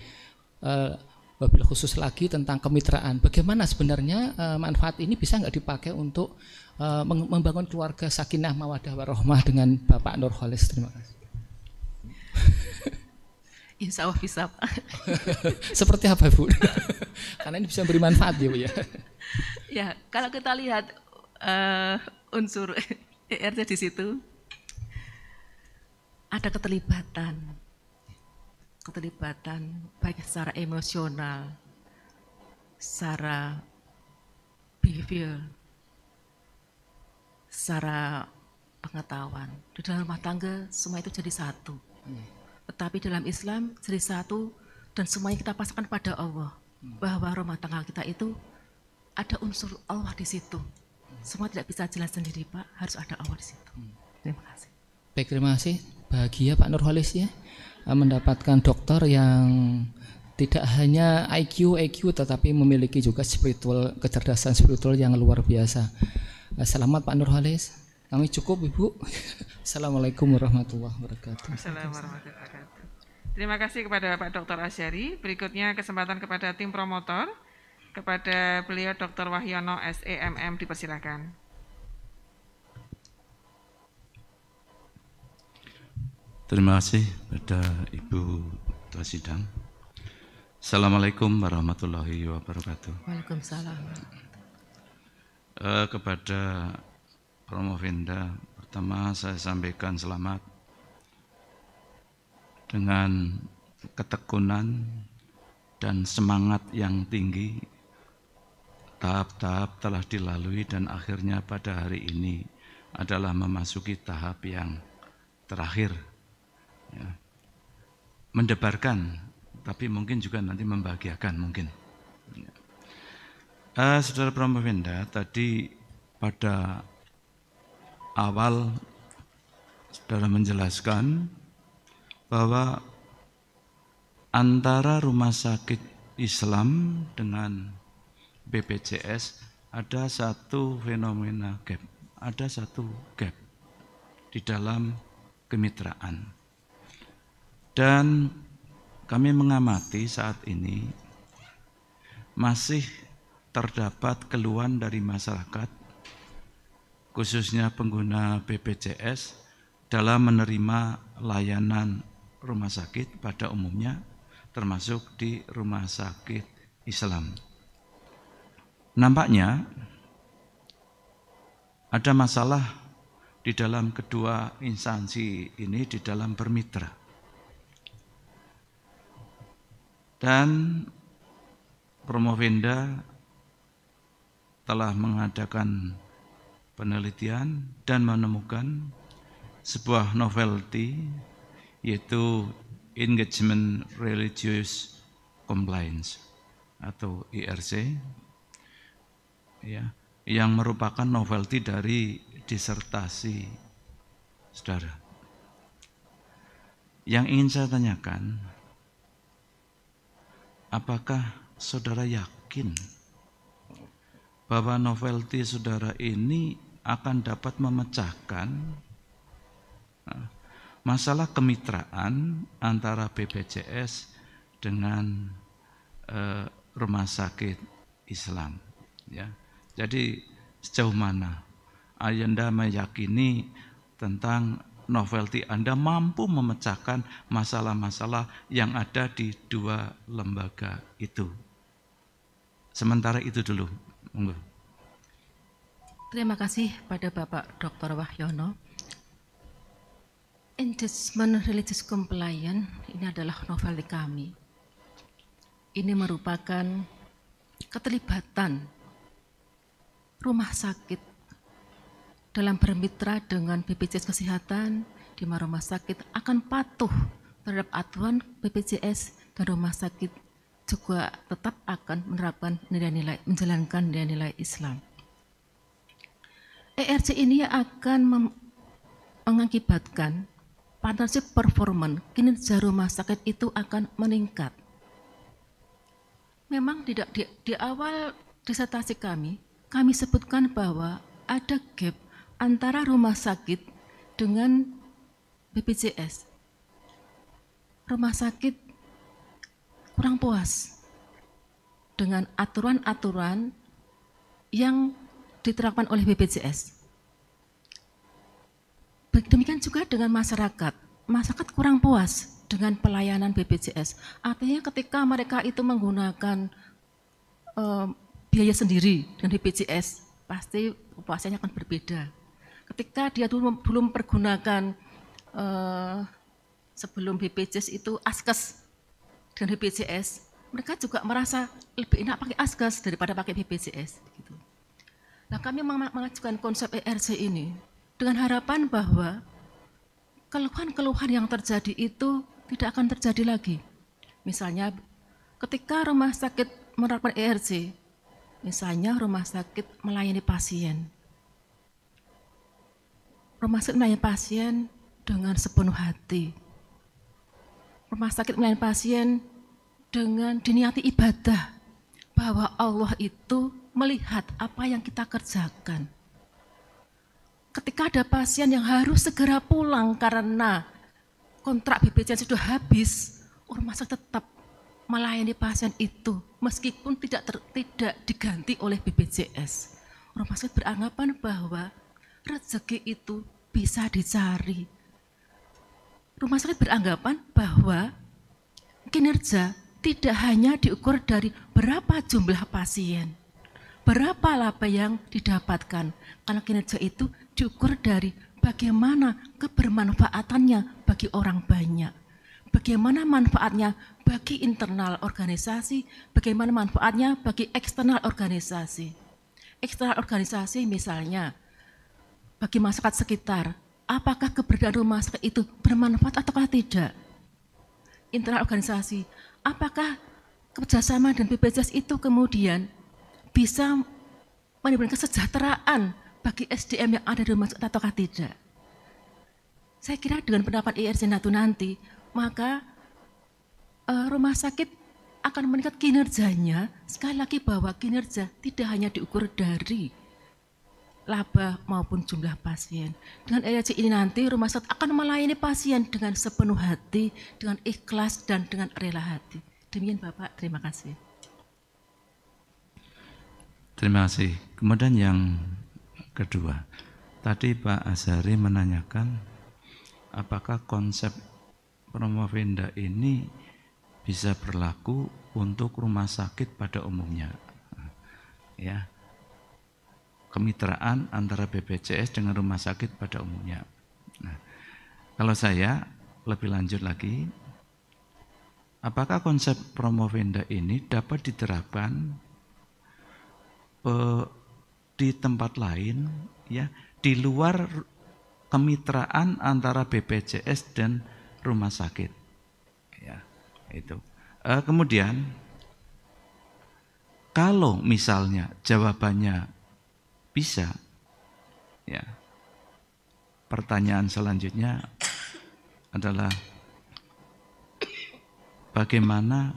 H: Wabil khusus lagi tentang kemitraan. Bagaimana sebenarnya manfaat ini bisa nggak dipakai untuk membangun keluarga sakinah mawadah warahmah dengan Bapak Nurholis? Terima kasih.
D: Insya Allah bisa Pak.
H: Seperti apa Bu? Karena ini bisa beri manfaat ya Bu ya.
D: Ya, kalau kita lihat unsur ERC di situ ada keterlibatan baik secara emosional, secara behavior, secara pengetahuan. Di dalam rumah tangga semua itu jadi satu. Tetapi dalam Islam jadi satu dan semuanya kita pasangkan pada Allah. Bahwa rumah tangga kita itu ada unsur Allah di situ. Semua tidak bisa jelas sendiri Pak, harus ada Allah di situ. Terima kasih.
H: Baik, terima kasih. Bahagia Pak Nurholis ya, mendapatkan dokter yang tidak hanya IQ, EQ tetapi memiliki juga kecerdasan spiritual yang luar biasa. Selamat Pak Nurholis. Kami cukup Ibu. Assalamualaikum warahmatullahi wabarakatuh.
B: Assalamualaikum warahmatullahi wabarakatuh. Terima kasih kepada Pak Dr. Azhari. Berikutnya kesempatan kepada tim promotor. Kepada beliau Dr. Wahyono SEMM dipersilakan.
I: Terima kasih pada Ibu Ketua Sidang. Assalamualaikum warahmatullahi wabarakatuh.
J: Waalaikumsalam.
I: Kepada Promovenda, pertama saya sampaikan selamat dengan ketekunan dan semangat yang tinggi. Tahap-tahap telah dilalui dan akhirnya pada hari ini adalah memasuki tahap yang terakhir. Ya. Mendebarkan, tapi mungkin juga nanti membahagiakan mungkin. Ya. Saudara Promovenda, tadi pada awal saudara menjelaskan bahwa antara rumah sakit Islam dengan BPJS ada satu fenomena gap, ada satu gap di dalam kemitraan. Dan kami mengamati saat ini masih terdapat keluhan dari masyarakat, khususnya pengguna BPJS dalam menerima layanan rumah sakit pada umumnya, termasuk di rumah sakit Islam. Nampaknya ada masalah di dalam kedua instansi ini di dalam bermitra. Dan Promovenda telah mengadakan penelitian dan menemukan sebuah novelty, yaitu Engagement Religious Compliance atau IRC, ya, yang merupakan novelty dari disertasi saudara. Yang ingin saya tanyakan, apakah saudara yakin bahwa novelty saudara ini akan dapat memecahkan masalah kemitraan antara BPJS dengan rumah sakit Islam? Ya. Jadi sejauh mana Anda meyakini tentang novelty Anda mampu memecahkan masalah-masalah yang ada di dua lembaga itu? Sementara itu dulu. Monggo.
J: Terima kasih pada Bapak Dr. Wahyono. Engagement Religious Compliance ini adalah novelty kami. Ini merupakan keterlibatan rumah sakit dalam bermitra dengan BPJS Kesehatan, di mana rumah sakit akan patuh terhadap aturan BPJS dan rumah sakit juga tetap akan menerapkan nilai-nilai, menjalankan nilai-nilai Islam. ERC ini akan mengakibatkan partnership performance kinerja rumah sakit itu akan meningkat. Memang tidak di awal disertasi kami sebutkan bahwa ada gap antara rumah sakit dengan BPJS. Rumah sakit kurang puas dengan aturan-aturan yang diterapkan oleh BPJS. Demikian juga dengan masyarakat. Masyarakat kurang puas dengan pelayanan BPJS. Artinya ketika mereka itu menggunakan biaya sendiri dengan BPJS, pasti puasanya akan berbeda. Ketika dia dulu belum pergunakan sebelum BPJS itu askes dengan BPJS, mereka juga merasa lebih enak pakai askes daripada pakai BPJS. Gitu. Nah, kami mengajukan konsep ERC ini dengan harapan bahwa keluhan-keluhan yang terjadi itu tidak akan terjadi lagi. Misalnya ketika rumah sakit menerapkan ERC, misalnya rumah sakit melayani pasien. Rumah sakit melayani pasien dengan sepenuh hati. Rumah sakit melayani pasien dengan diniati ibadah, bahwa Allah itu melihat apa yang kita kerjakan. Ketika ada pasien yang harus segera pulang karena kontrak BPJS sudah habis, rumah sakit tetap melayani pasien itu meskipun tidak diganti oleh BPJS. Rumah sakit beranggapan bahwa rezeki itu bisa dicari. rumah sakit beranggapan bahwa kinerja tidak hanya diukur dari berapa jumlah pasien, berapa laba yang didapatkan, karena kinerja itu diukur dari bagaimana kebermanfaatannya bagi orang banyak, bagaimana manfaatnya bagi internal organisasi, bagaimana manfaatnya bagi eksternal organisasi. Eksternal organisasi misalnya, bagi masyarakat sekitar, apakah keberadaan rumah sakit itu bermanfaat ataukah tidak? Internal organisasi, apakah kerjasama dan BPJS itu kemudian bisa menimbulkan kesejahteraan bagi SDM yang ada di rumah sakit ataukah tidak? Saya kira dengan penerapan IRC nanti, maka rumah sakit akan meningkat kinerjanya. Sekali lagi bahwa kinerja tidak hanya diukur dari laba maupun jumlah pasien. Dengan IRC ini nanti rumah sakit akan melayani pasien dengan sepenuh hati, dengan ikhlas dan dengan rela hati. Demikian Bapak, terima kasih.
I: Terima kasih. Kemudian yang kedua, tadi Pak Azhari menanyakan apakah konsep Promovenda ini bisa berlaku untuk rumah sakit pada umumnya. Ya. Kemitraan antara BPJS dengan rumah sakit pada umumnya. Nah, kalau saya lebih lanjut lagi, apakah konsep Promovenda ini dapat diterapkan di tempat lain, ya, di luar kemitraan antara BPJS dan rumah sakit, ya, itu. Kemudian, kalau misalnya jawabannya bisa, ya. Pertanyaan selanjutnya adalah bagaimana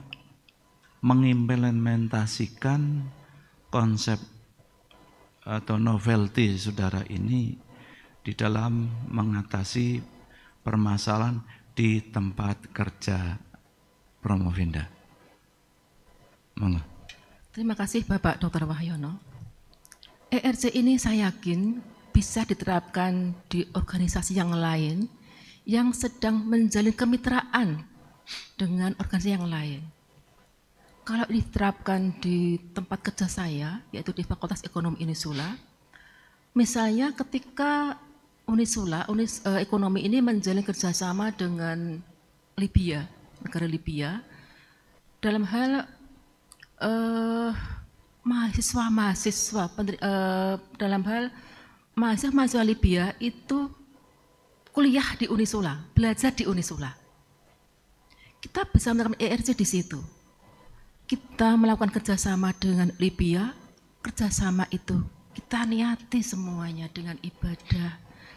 I: mengimplementasikan konsep atau novelty saudara ini di dalam mengatasi permasalahan di tempat kerja Promovenda. Monggo.
J: Terima kasih Bapak Dr. Wahyono. ERC ini saya yakin bisa diterapkan di organisasi yang lain yang sedang menjalin kemitraan dengan organisasi yang lain. Kalau diterapkan di tempat kerja saya, yaitu di Fakultas Ekonomi Unisula, misalnya ketika Unisula, ekonomi ini menjalin kerjasama dengan Libya, negara Libya, dalam hal mahasiswa dalam hal mahasiswa Libya itu kuliah di Unisula, belajar di Unisula. Kita bisa melakukan ERC di situ. Kita melakukan kerjasama dengan Libya, kerjasama itu kita niati semuanya dengan ibadah,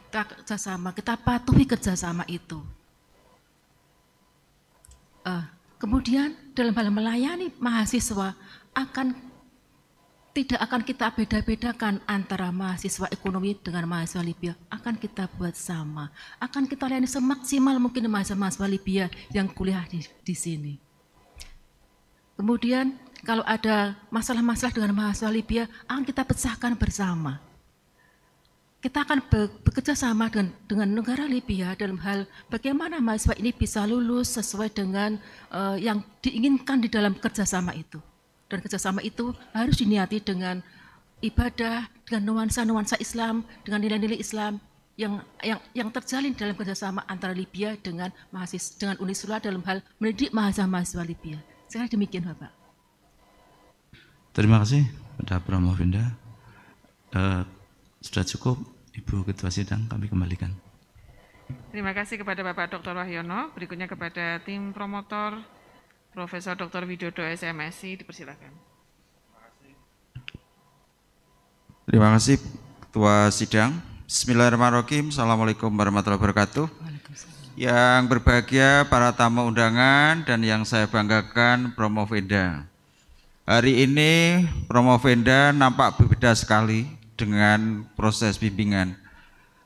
J: kita kerjasama, kita patuhi kerjasama itu. Kemudian dalam hal melayani mahasiswa tidak akan kita beda-bedakan antara mahasiswa ekonomi dengan mahasiswa Libya, akan kita buat sama, akan kita layani semaksimal mungkin mahasiswa Libya yang kuliah di sini. Kemudian kalau ada masalah-masalah dengan mahasiswa Libya, akan kita pecahkan bersama. Kita akan bekerja sama dengan negara Libya dalam hal bagaimana mahasiswa ini bisa lulus sesuai dengan yang diinginkan di dalam kerjasama itu. Dan kerjasama itu harus diniati dengan ibadah, dengan nuansa-nuansa Islam, dengan nilai-nilai Islam yang terjalin dalam kerjasama antara Libya dengan Unisula dalam hal mendidik mahasiswa Libya. Saya demikian Bapak.
I: Terima kasih pada Promovenda. Sudah cukup Ibu Ketua Sidang, kami kembalikan.
B: Terima kasih kepada Bapak Dr. Wahyono. Berikutnya kepada tim promotor Profesor Dr. Widodo SMSI, dipersilakan.
C: Terima kasih Ketua Sidang. Bismillahirrahmanirrahim. Assalamualaikum warahmatullahi wabarakatuh. Yang berbahagia para tamu undangan dan yang saya banggakan Promovenda. Hari ini Promovenda nampak berbeda sekali dengan proses bimbingan.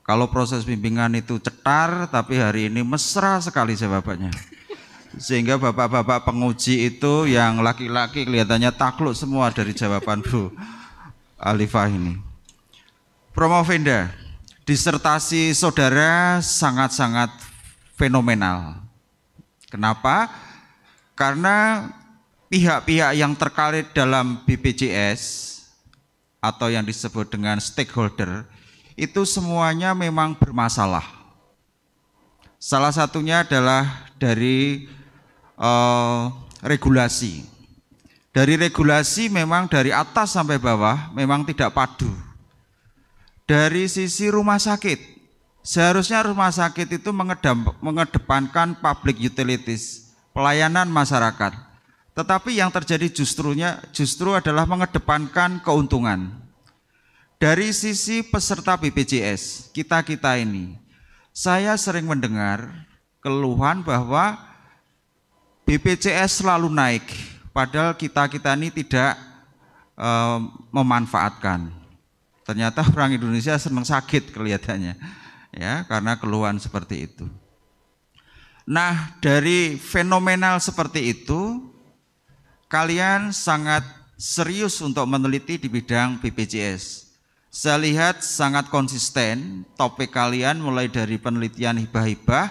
C: Kalau proses bimbingan itu cetar, tapi hari ini mesra sekali jawabannya. Sehingga bapak-bapak penguji itu yang laki-laki kelihatannya takluk semua dari jawaban Bu Alifah ini. Promovenda, disertasi saudara sangat-sangat fenomenal. Kenapa? Karena pihak-pihak yang terkait dalam BPJS atau yang disebut dengan stakeholder itu semuanya memang bermasalah. Salah satunya adalah dari regulasi. Dari regulasi memang dari atas sampai bawah memang tidak padu. Dari sisi rumah sakit, seharusnya rumah sakit itu mengedepankan public utilities, pelayanan masyarakat. Tetapi yang terjadi justru adalah mengedepankan keuntungan. Dari sisi peserta BPJS, kita ini, saya sering mendengar keluhan bahwa BPJS selalu naik, padahal kita ini tidak memanfaatkan. Ternyata orang Indonesia senang sakit kelihatannya, ya, karena keluhan seperti itu. Nah, dari fenomenal seperti itu, kalian sangat serius untuk meneliti di bidang BPJS. Saya lihat sangat konsisten, topik kalian mulai dari penelitian hibah-hibah,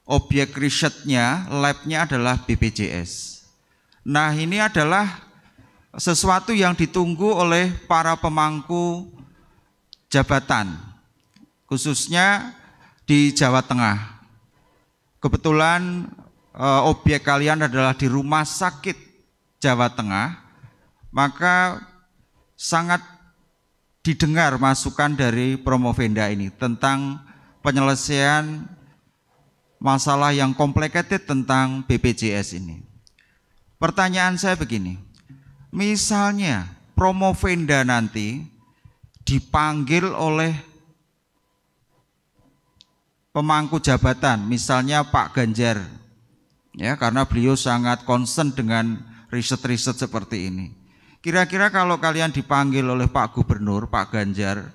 C: objek risetnya, labnya adalah BPJS. Nah, ini adalah sesuatu yang ditunggu oleh para pemangku jabatan, khususnya di Jawa Tengah. Kebetulan objek kalian adalah di Rumah Sakit Jawa Tengah, maka sangat didengar masukan dari Promovenda ini tentang penyelesaian masalah yang complicated tentang BPJS ini. Pertanyaan saya begini, misalnya Promovenda nanti dipanggil oleh pemangku jabatan, misalnya Pak Ganjar, ya, karena beliau sangat concern dengan riset-riset seperti ini. Kira-kira kalau kalian dipanggil oleh Pak Gubernur, Pak Ganjar,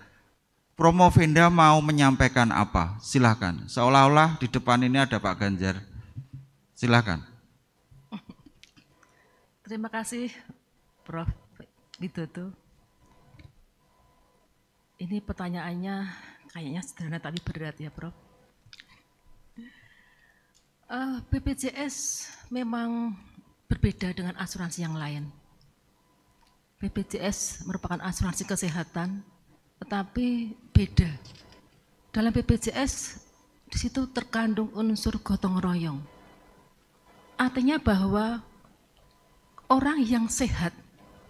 C: Promovenda mau menyampaikan apa? Silakan. Seolah-olah di depan ini ada Pak Ganjar. Silakan.
J: Terima kasih, Prof. Widodo. Ini pertanyaannya kayaknya sederhana tapi berat ya, Prof. BPJS memang berbeda dengan asuransi yang lain. BPJS merupakan asuransi kesehatan, tetapi beda. Dalam BPJS di situ terkandung unsur gotong royong. Artinya bahwa orang yang sehat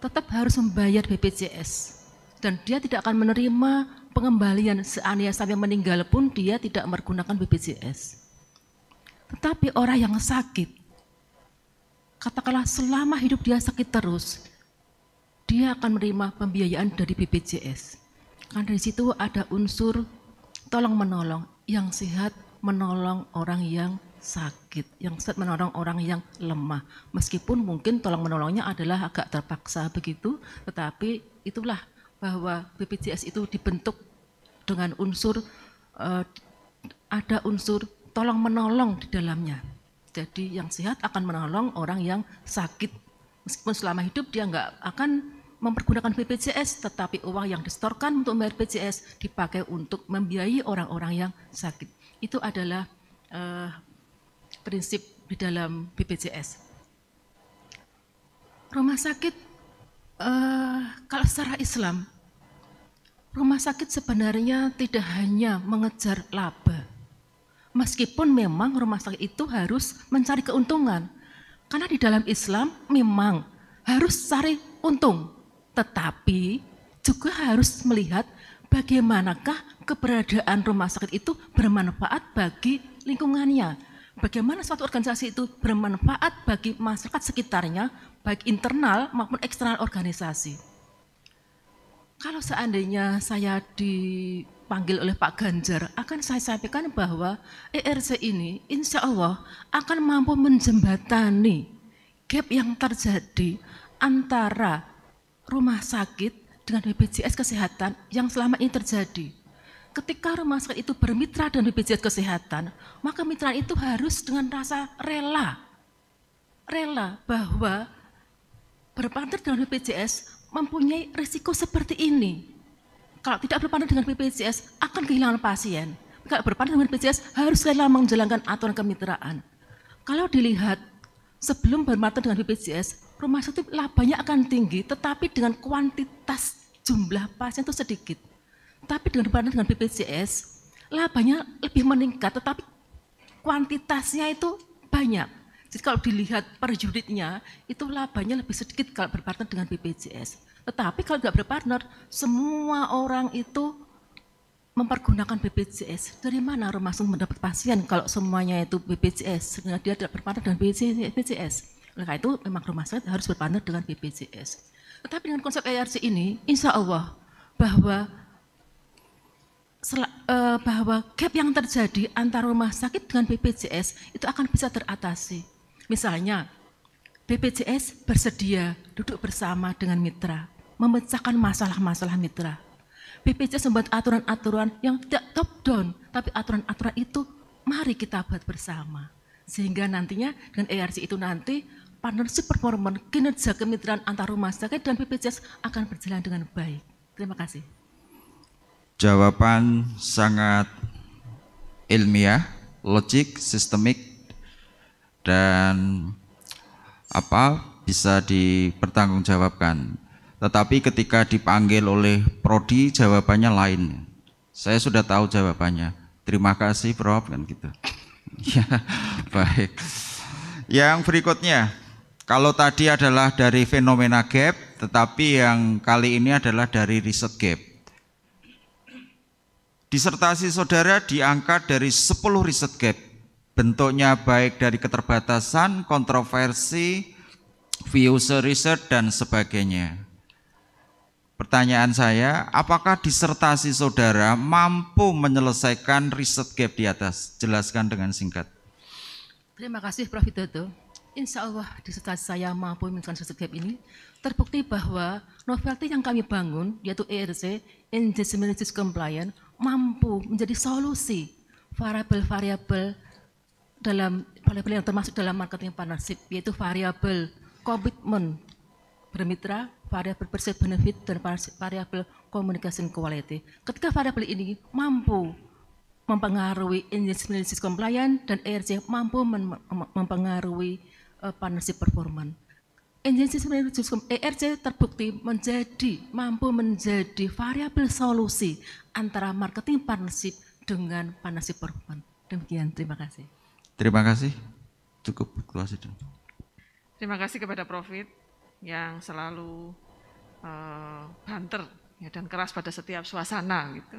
J: tetap harus membayar BPJS dan dia tidak akan menerima pengembalian seandainya sampai meninggal pun dia tidak menggunakan BPJS. Tetapi orang yang sakit, katakanlah selama hidup dia sakit terus, dia akan menerima pembiayaan dari BPJS. Karena di situ ada unsur tolong menolong, yang sehat menolong orang yang sakit, yang sehat menolong orang yang lemah. Meskipun mungkin tolong menolongnya adalah agak terpaksa begitu, tetapi itulah bahwa BPJS itu dibentuk dengan unsur ada unsur tolong menolong di dalamnya. Jadi yang sehat akan menolong orang yang sakit. Meskipun selama hidup dia nggak akan mempergunakan BPJS, tetapi uang yang disetorkan untuk membayar BPJS dipakai untuk membiayai orang-orang yang sakit. Itu adalah prinsip di dalam BPJS. Rumah sakit, kalau secara Islam, rumah sakit sebenarnya tidak hanya mengejar laba. Meskipun memang rumah sakit itu harus mencari keuntungan. Karena di dalam Islam memang harus cari untung. Tetapi juga harus melihat bagaimanakah keberadaan rumah sakit itu bermanfaat bagi lingkungannya. Bagaimana suatu organisasi itu bermanfaat bagi masyarakat sekitarnya, baik internal maupun eksternal organisasi. Kalau seandainya saya dipanggil oleh Pak Ganjar, akan saya sampaikan bahwa ERC ini insya Allah akan mampu menjembatani gap yang terjadi antara rumah sakit dengan BPJS Kesehatan yang selama ini terjadi. Ketika rumah sakit itu bermitra dengan BPJS Kesehatan, maka mitra itu harus dengan rasa rela bahwa berpartner dengan BPJS mempunyai risiko seperti ini. Kalau tidak berpartner dengan BPJS akan kehilangan pasien. kalau berpartner dengan BPJS harus rela menjalankan aturan kemitraan. Kalau dilihat sebelum berpartner dengan BPJS, rumah sakit labanya akan tinggi, tetapi dengan kuantitas jumlah pasien itu sedikit. Tapi dengan berpartner dengan BPJS, labanya lebih meningkat, tetapi kuantitasnya itu banyak. Jadi kalau dilihat per unitnya, itu labanya lebih sedikit kalau berpartner dengan BPJS. Tetapi kalau tidak berpartner, semua orang itu mempergunakan BPJS. Dari mana rumah sakit mendapat pasien kalau semuanya itu BPJS, sehingga dia tidak berpartner dengan BPJS. Oleh itu memang rumah sakit harus berpartner dengan BPJS. Tetapi dengan konsep ERC ini, insya Allah bahwa gap yang terjadi antara rumah sakit dengan BPJS itu akan bisa teratasi. Misalnya, BPJS bersedia duduk bersama dengan mitra, memecahkan masalah-masalah mitra. BPJS membuat aturan-aturan yang tidak top down, tapi aturan-aturan itu mari kita buat bersama. Sehingga nantinya dengan ERC itu nanti partnership performance, kinerja kemitraan antar rumah sakit dan BPJS akan berjalan dengan baik. Terima kasih.
C: Jawaban sangat ilmiah, logik, sistemik, dan bisa dipertanggungjawabkan. Tetapi ketika dipanggil oleh Prodi, jawabannya lain. Saya sudah tahu jawabannya. Terima kasih, Prof. Kan gitu. Ya, baik. Yang berikutnya, kalau tadi adalah dari fenomena gap, tetapi yang kali ini adalah dari riset gap. Disertasi saudara diangkat dari 10 riset gap. Bentuknya baik dari keterbatasan, kontroversi, user research, dan sebagainya. Pertanyaan saya, apakah disertasi saudara mampu menyelesaikan riset gap di atas? Jelaskan dengan singkat.
J: Terima kasih Prof. Widodo. Insya Allah disertasi saya mampu menyelesaikan riset gap ini. Terbukti bahwa novelty yang kami bangun, yaitu ERC, Engagement Risk Compliance, mampu menjadi solusi variabel-variabel yang termasuk dalam marketing partnership, yaitu variabel komitmen bermitra, variabel perceived benefit, dan variabel communication quality. Ketika variabel ini mampu mempengaruhi engagement risk compliance dan ERC mampu mempengaruhi partnership performance. Engagement risk ERC terbukti mampu menjadi variabel solusi antara marketing partnership dengan partnership performance. Demikian, terima kasih.
C: Terima kasih. Cukup Ketua Sidang.
B: Terima kasih kepada Profit yang selalu banter ya, dan keras pada setiap suasana gitu.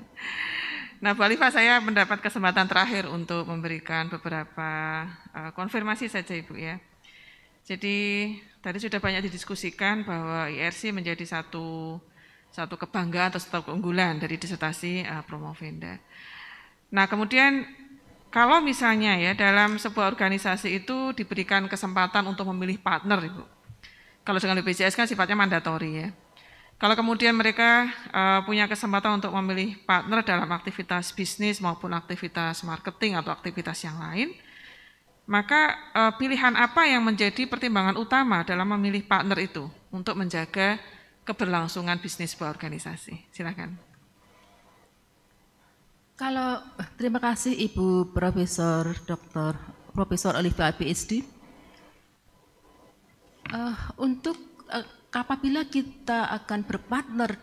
B: Nah, Bu Alifah, saya mendapat kesempatan terakhir untuk memberikan beberapa konfirmasi saja, Ibu ya. Jadi tadi sudah banyak didiskusikan bahwa IRC menjadi satu kebanggaan atau satu keunggulan dari disertasi Promovenda. Nah, kemudian kalau misalnya ya dalam sebuah organisasi itu diberikan kesempatan untuk memilih partner, Ibu. Kalau dengan BPJS kan sifatnya mandatori ya. Kalau kemudian mereka punya kesempatan untuk memilih partner dalam aktivitas bisnis maupun aktivitas marketing atau aktivitas yang lain, maka pilihan apa yang menjadi pertimbangan utama dalam memilih partner itu untuk menjaga keberlangsungan bisnis sebuah organisasi? Silakan.
J: Terima kasih Ibu Profesor Dr. Profesor Olivia PhD. Untuk apabila kita akan berpartner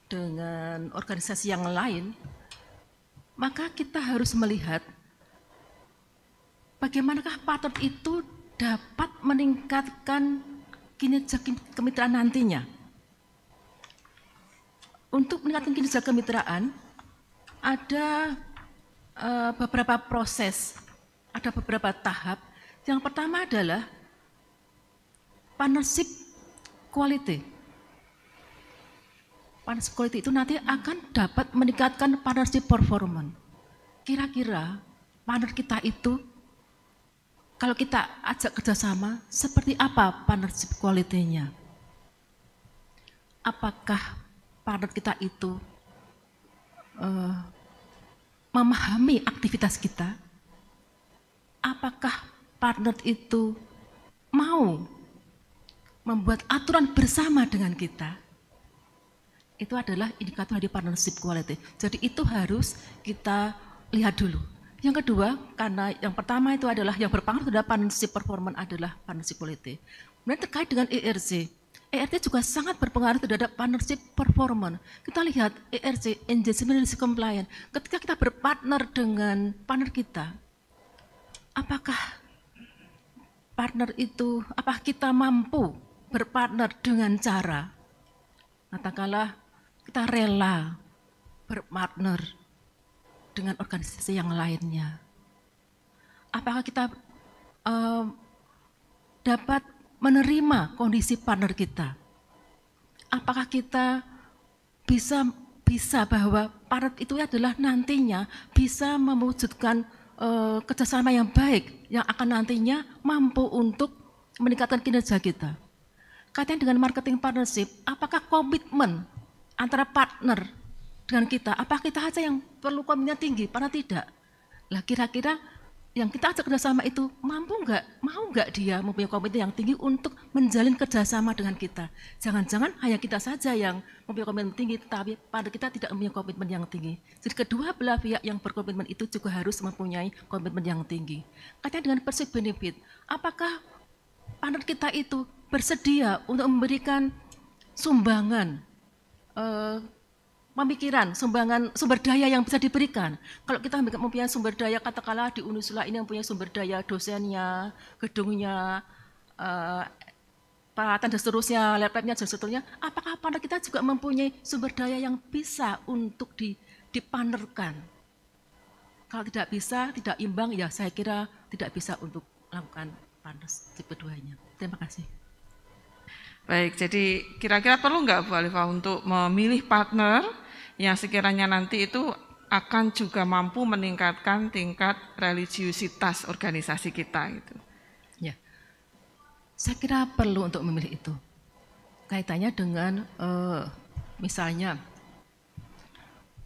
J: dengan organisasi yang lain, maka kita harus melihat bagaimanakah partner itu dapat meningkatkan kinerja kemitraan nantinya. Untuk meningkatkan kinerja kemitraan, ada beberapa proses, ada beberapa tahap. Yang pertama adalah partnership quality. Partnership quality itu nanti akan dapat meningkatkan partnership performance. Kira-kira partner kita itu, kalau kita ajak kerjasama, seperti apa partnership quality-nya? Apakah partner kita itu memahami aktivitas kita? Apakah partner itu mau membuat aturan bersama dengan kita? itu adalah indikator dari partnership quality. Jadi itu harus kita lihat dulu. Yang kedua, karena yang pertama itu adalah yang berpengaruh terhadap partnership performance adalah partnership quality. Kemudian terkait dengan ERC, ERC juga sangat berpengaruh terhadap partnership performance. Kita lihat ERC, Engagement Risk Compliance, ketika kita berpartner dengan partner kita, apakah partner itu, apakah kita mampu berpartner dengan cara, katakanlah kita rela berpartner dengan organisasi yang lainnya. Apakah kita dapat menerima kondisi partner kita? Apakah kita bisa bahwa partner itu adalah nantinya bisa mewujudkan kerjasama yang baik yang akan nantinya mampu untuk meningkatkan kinerja kita. Kaitannya dengan marketing partnership, apakah komitmen antara partner dengan kita, apakah kita saja yang perlu komitmennya tinggi, partner tidak? Lah kira-kira yang kita ajak kerjasama itu mampu nggak, mau nggak dia mempunyai komitmen yang tinggi untuk menjalin kerjasama dengan kita? Jangan-jangan hanya kita saja yang mempunyai komitmen tinggi, tetapi partner kita tidak mempunyai komitmen yang tinggi. Jadi kedua belah pihak yang berkomitmen itu juga harus mempunyai komitmen yang tinggi. Kaitannya dengan perceived benefit, apakah partner kita itu bersedia untuk memberikan sumbangan, pemikiran, sumbangan sumber daya yang bisa diberikan. Kalau kita mempunyai sumber daya, katakanlah di Unisula ini mempunyai sumber daya dosennya, gedungnya, peralatan dan seterusnya, laptopnya dan seterusnya, apakah partner kita juga mempunyai sumber daya yang bisa untuk dipanerkan? Kalau tidak bisa, tidak imbang, ya saya kira tidak bisa untuk melakukan partnership keduanya. Terima kasih.
B: Baik, jadi kira-kira perlu nggak Bu Alifah untuk memilih partner yang sekiranya nanti itu akan juga mampu meningkatkan tingkat religiusitas organisasi kita gitu?
J: Ya, saya kira perlu untuk memilih itu. Kaitannya dengan misalnya,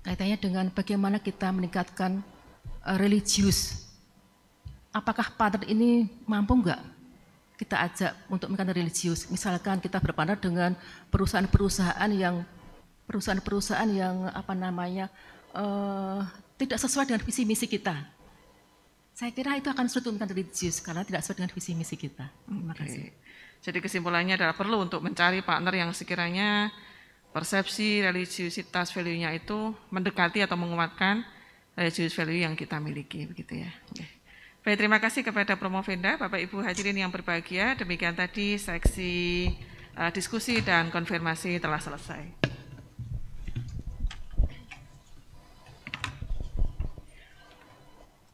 J: kaitannya dengan bagaimana kita meningkatkan religius. Apakah partner ini mampu nggak kita ajak untuk meningkatkan religius? Misalkan kita berpartner dengan perusahaan-perusahaan yang apa namanya tidak sesuai dengan visi misi kita. Saya kira itu akan sulit untuk religius karena tidak sesuai dengan visi misi kita. Terima kasih.
B: Jadi kesimpulannya adalah perlu untuk mencari partner yang sekiranya persepsi religiusitas value-nya itu mendekati atau menguatkan religious value yang kita miliki, begitu ya. Baik, terima kasih kepada Promovenda, Bapak Ibu hadirin yang berbahagia. Demikian tadi seksi diskusi dan konfirmasi telah selesai.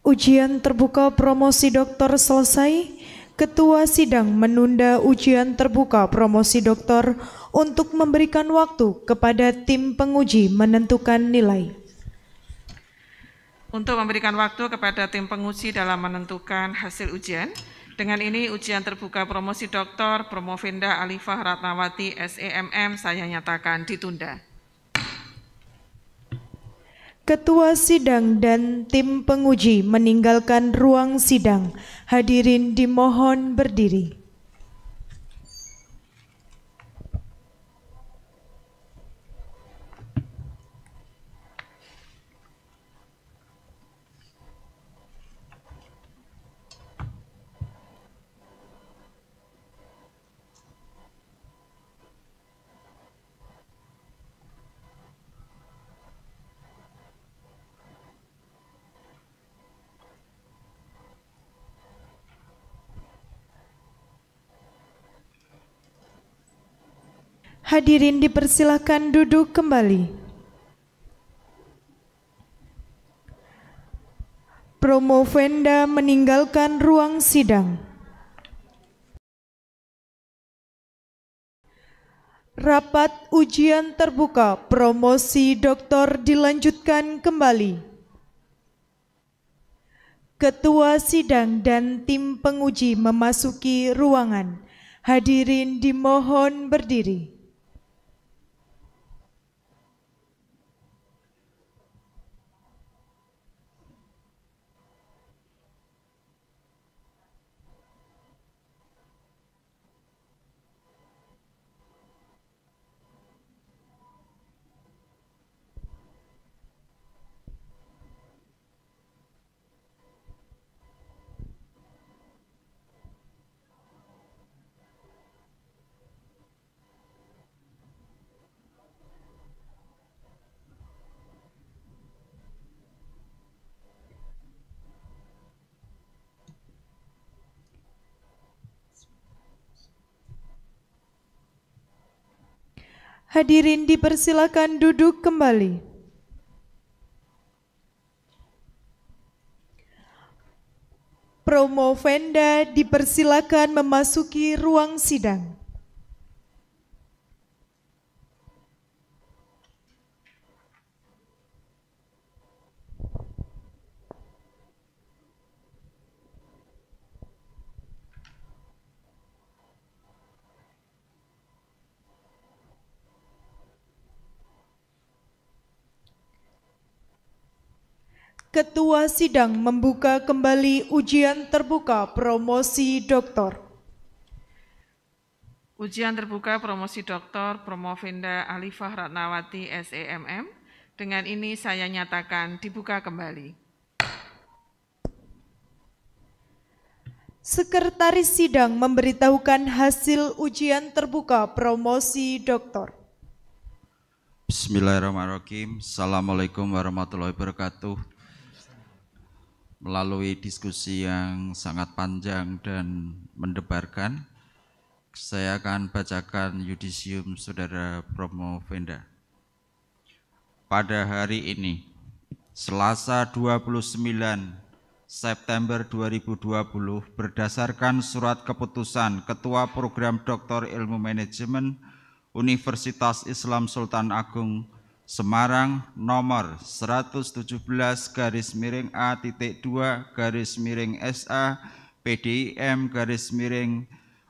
A: Ujian terbuka promosi doktor selesai. Ketua sidang menunda ujian terbuka promosi doktor untuk memberikan waktu kepada tim penguji menentukan nilai.
B: Untuk memberikan waktu kepada tim penguji dalam menentukan hasil ujian, dengan ini ujian terbuka promosi doktor Promovenda Alifah Ratnawati SEMM saya nyatakan ditunda.
A: Ketua sidang dan tim penguji meninggalkan ruang sidang. Hadirin dimohon berdiri. Hadirin dipersilakan duduk kembali. Promovenda meninggalkan ruang sidang. Rapat ujian terbuka promosi doktor dilanjutkan kembali. Ketua sidang dan tim penguji memasuki ruangan. Hadirin dimohon berdiri. Hadirin dipersilakan duduk kembali. Promovenda dipersilakan memasuki ruang sidang. Ketua sidang membuka kembali ujian terbuka promosi doktor.
B: Ujian terbuka promosi doktor Promovenda Alifah Ratnawati SEMM. Dengan ini saya nyatakan dibuka kembali.
A: Sekretaris sidang memberitahukan hasil ujian terbuka promosi doktor.
C: Bismillahirrahmanirrahim. Assalamualaikum warahmatullahi wabarakatuh. Melalui diskusi yang sangat panjang dan mendebarkan, saya akan bacakan yudisium Saudara Promovenda. Pada hari ini, Selasa 29 September 2020, berdasarkan surat keputusan Ketua Program Doktor Ilmu Manajemen Universitas Islam Sultan Agung Semarang nomor 117/A.2/SA PDIM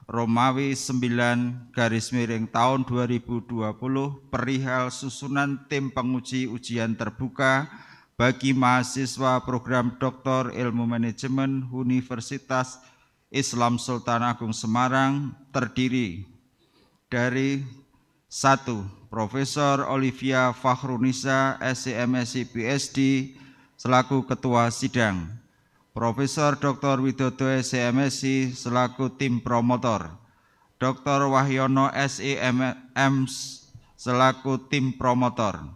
C: Romawi 9 tahun 2020 perihal susunan tim penguji ujian terbuka bagi mahasiswa program Doktor Ilmu Manajemen Universitas Islam Sultan Agung Semarang terdiri dari 1. Profesor Olivia Fahrunisa, SCMSI PSD, selaku Ketua Sidang. Profesor Dr. Widodo, SCMSI, selaku Tim Promotor. Dr. Wahyono, SEMM, selaku Tim Promotor.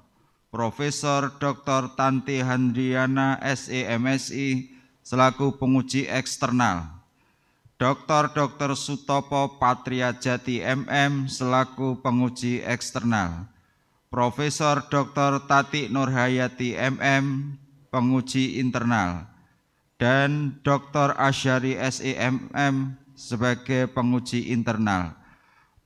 C: Profesor Dr. Tanti Handriana, SEMSI, selaku Penguji Eksternal. Dr. Sutopo Patriajati MM selaku penguji eksternal. Profesor Dr. Tati Nurhayati MM penguji internal. Dan Dr. Asyari SEMM sebagai penguji internal.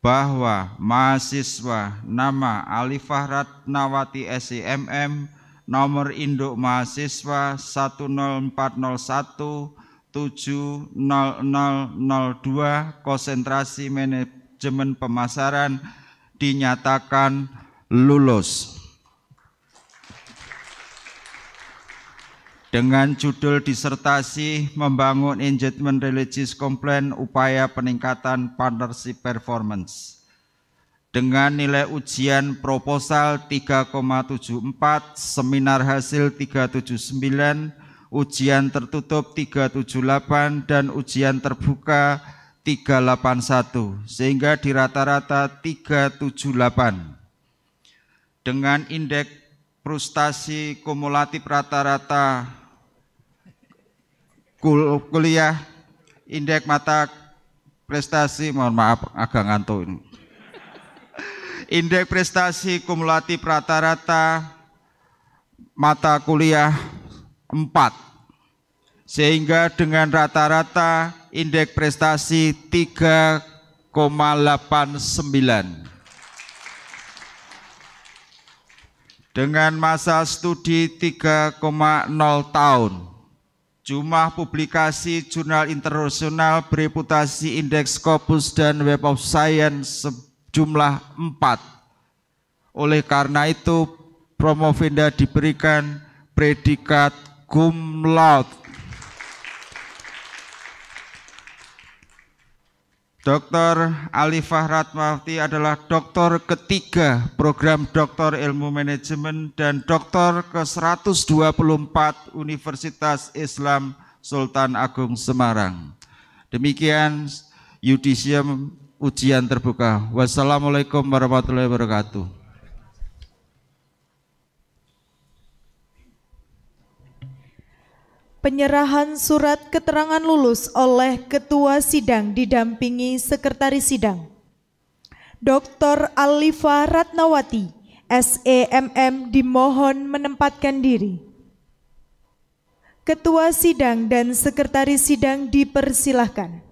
C: Bahwa mahasiswa nama Alifah Ratnawati SEMM nomor induk mahasiswa 10401 70002 konsentrasi manajemen pemasaran dinyatakan lulus. Dengan judul disertasi membangun engagement religious complaint upaya peningkatan partnership performance. Dengan nilai ujian proposal 3,74, seminar hasil 379, ujian tertutup 378 dan ujian terbuka 381 sehingga di rata-rata 378. Dengan indeks frustasi kumulatif rata-rata kuliah, indeks mata prestasi, mohon maaf agak ngantuk ini. Indeks prestasi kumulatif rata-rata mata kuliah 4, sehingga dengan rata-rata indeks prestasi 3,89. Dengan masa studi 3,0 tahun, jumlah publikasi jurnal internasional bereputasi indeks Scopus dan Web of Science sejumlah 4. Oleh karena itu, Promovenda diberikan predikat cum laude. Dr. Alifah Ratnawati adalah doktor ketiga program Doktor Ilmu Manajemen dan doktor ke-124 Universitas Islam Sultan Agung Semarang. Demikian yudisium ujian terbuka. Wassalamualaikum warahmatullahi wabarakatuh.
A: Penyerahan surat keterangan lulus oleh Ketua Sidang didampingi Sekretaris Sidang. Dr. Alifa Ratnawati, SEMM dimohon menempatkan diri. Ketua Sidang dan Sekretaris Sidang dipersilahkan.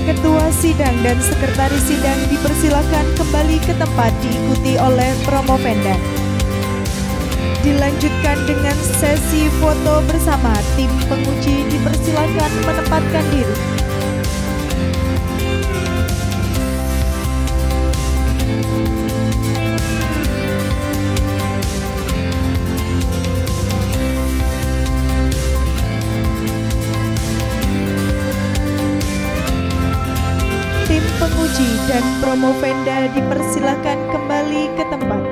A: Ketua Sidang dan Sekretaris Sidang dipersilakan kembali ke tempat diikuti oleh Promovenda. Dilanjutkan dengan sesi foto bersama. Tim penguji dipersilakan menempatkan diri. Penguji dan Promovenda dipersilakan kembali ke tempat.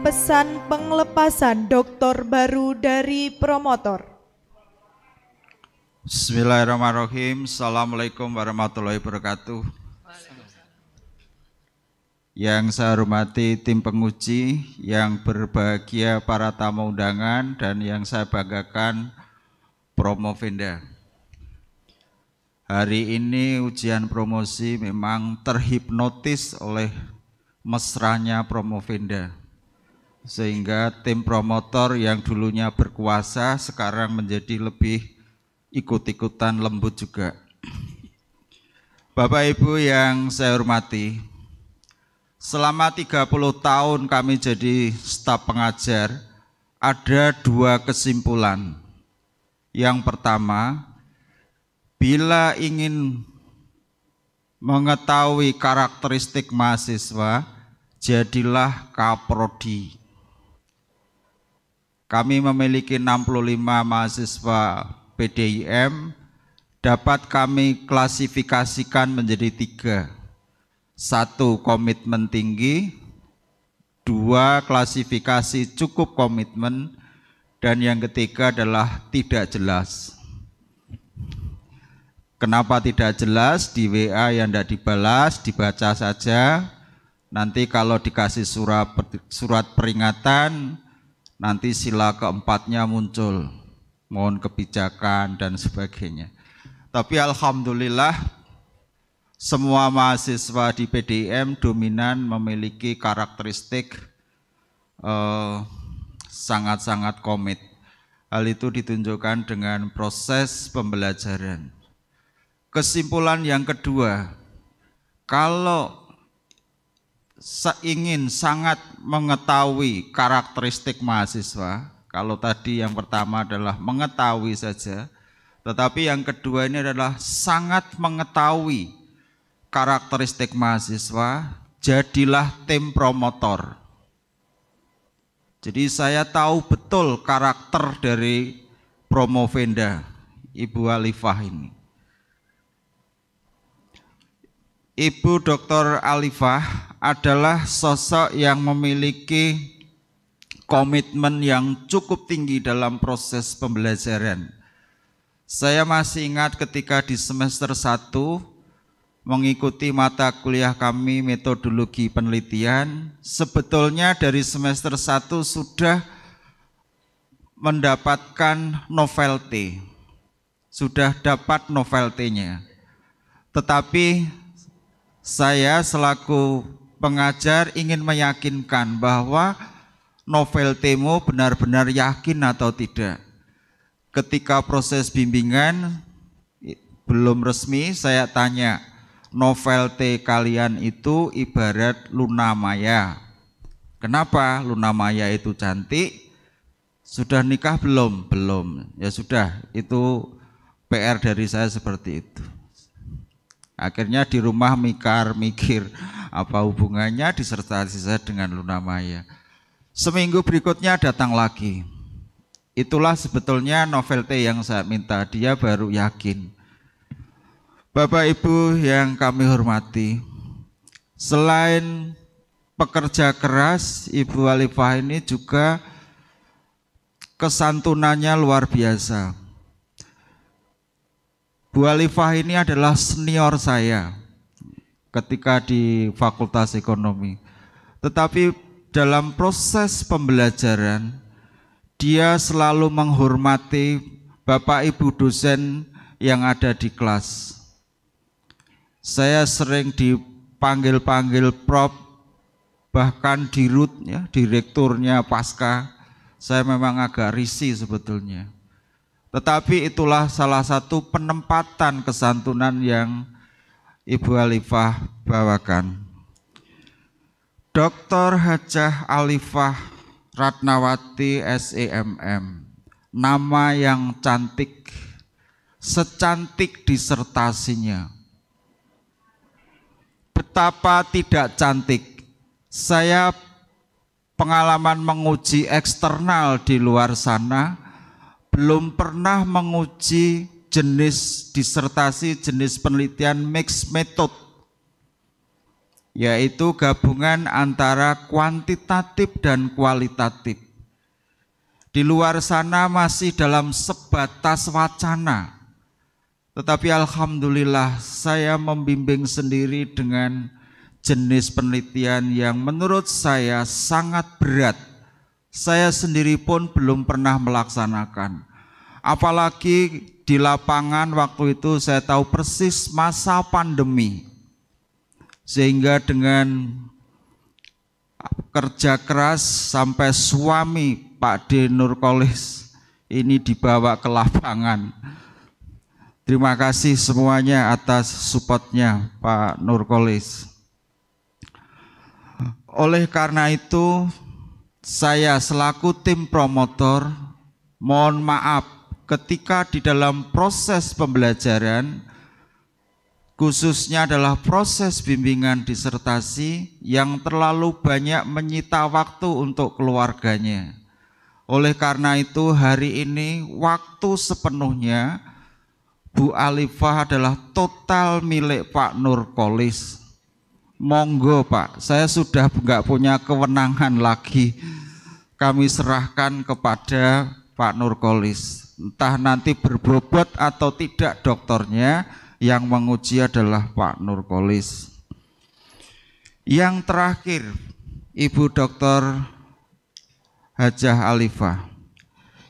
A: Pesan penglepasan doktor baru dari promotor.
C: Bismillahirrahmanirrahim. Assalamualaikum warahmatullahi wabarakatuh. Yang saya hormati tim penguji, yang berbahagia para tamu undangan, dan yang saya banggakan Promovenda. Hari ini ujian promosi memang terhipnotis oleh mesranya Promovenda, sehingga tim promotor yang dulunya berkuasa sekarang menjadi lebih ikut-ikutan lembut juga. Bapak Ibu yang saya hormati, selama 30 tahun kami jadi staf pengajar, ada dua kesimpulan. Yang pertama, bila ingin mengetahui karakteristik mahasiswa, jadilah kaprodi. Kami memiliki 65 mahasiswa PDIM, dapat kami klasifikasikan menjadi 3. 1, komitmen tinggi, 2, klasifikasi cukup komitmen, dan yang ketiga adalah tidak jelas. Kenapa tidak jelas? Di WA yang tidak dibalas, dibaca saja. Nanti kalau dikasih surat peringatan, nanti sila keempatnya muncul. Mohon kebijakan dan sebagainya. Tapi alhamdulillah, semua mahasiswa di PDIM dominan memiliki karakteristik sangat-sangat komit. Hal itu ditunjukkan dengan proses pembelajaran. Kesimpulan yang kedua, kalau ingin sangat mengetahui karakteristik mahasiswa, kalau tadi yang pertama adalah mengetahui saja, tetapi yang kedua ini adalah sangat mengetahui karakteristik mahasiswa, jadilah tim promotor. Jadi saya tahu betul karakter dari Promovenda, Ibu Alifah ini. Ibu Dr. Alifah adalah sosok yang memiliki komitmen yang cukup tinggi dalam proses pembelajaran. Saya masih ingat ketika di semester 1 mengikuti mata kuliah kami metodologi penelitian, sebetulnya dari semester 1 sudah mendapatkan novelty, sudah dapat novelty-nya. Tetapi saya selaku pengajar ingin meyakinkan bahwa novelty-mu benar-benar yakin atau tidak. Ketika proses bimbingan belum resmi, saya tanya, novelty kalian itu ibarat Luna Maya. Kenapa? Luna Maya itu cantik. Sudah nikah belum? Belum. Ya sudah, itu PR dari saya seperti itu. Akhirnya di rumah mikir, Apa hubungannya disertasi saya dengan Luna Maya? Seminggu berikutnya datang lagi. Itulah sebetulnya novelty yang saya minta, dia baru yakin. Bapak Ibu yang kami hormati, selain pekerja keras, Ibu Alifah ini juga kesantunannya luar biasa. Bu Alifah ini adalah senior saya ketika di Fakultas Ekonomi. Tetapi dalam proses pembelajaran, dia selalu menghormati Bapak Ibu dosen yang ada di kelas. Saya sering dipanggil-panggil Prof, bahkan dirut, ya, direkturnya pasca. Saya memang agak risih sebetulnya. Tetapi itulah salah satu penempatan kesantunan yang Ibu Alifah bawakan. Dr. Hajah Alifah Ratnawati SEMM, nama yang cantik, secantik disertasinya. Betapa tidak cantik. Saya pengalaman menguji eksternal di luar sana, belum pernah menguji jenis disertasi, jenis penelitian mixed method, yaitu gabungan antara kuantitatif dan kualitatif. Di luar sana masih dalam sebatas wacana. Tetapi alhamdulillah saya membimbing sendiri dengan jenis penelitian yang menurut saya sangat berat. Saya sendiri pun belum pernah melaksanakan. Apalagi di lapangan waktu itu saya tahu persis masa pandemi. Sehingga dengan kerja keras sampai suami Pak D. Nurkolis ini dibawa ke lapangan. Terima kasih semuanya atas supportnya Pak Nurkolis. Oleh karena itu, saya selaku tim promotor mohon maaf ketika di dalam proses pembelajaran, khususnya adalah proses bimbingan disertasi yang terlalu banyak menyita waktu untuk keluarganya. Oleh karena itu hari ini waktu sepenuhnya Bu Alifah adalah total milik Pak Nurkolis. Monggo Pak, saya sudah enggak punya kewenangan lagi. Kami serahkan kepada Pak Nurkolis. Entah nanti berbobot atau tidak dokternya, yang menguji adalah Pak Nurkolis. Yang terakhir, Ibu Dr. Hajah Alifah.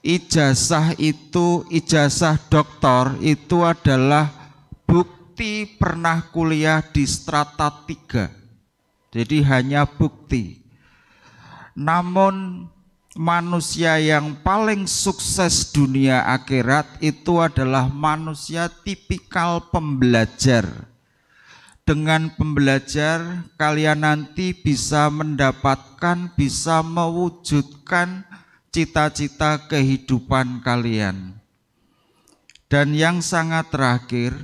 C: Ijazah itu, ijazah doktor itu adalah bukti pernah kuliah di strata 3. Jadi hanya bukti. Namun manusia yang paling sukses dunia akhirat itu adalah manusia tipikal pembelajar. Dengan pembelajar kalian nanti bisa mendapatkan, bisa mewujudkan cita-cita kehidupan kalian. Dan yang sangat terakhir,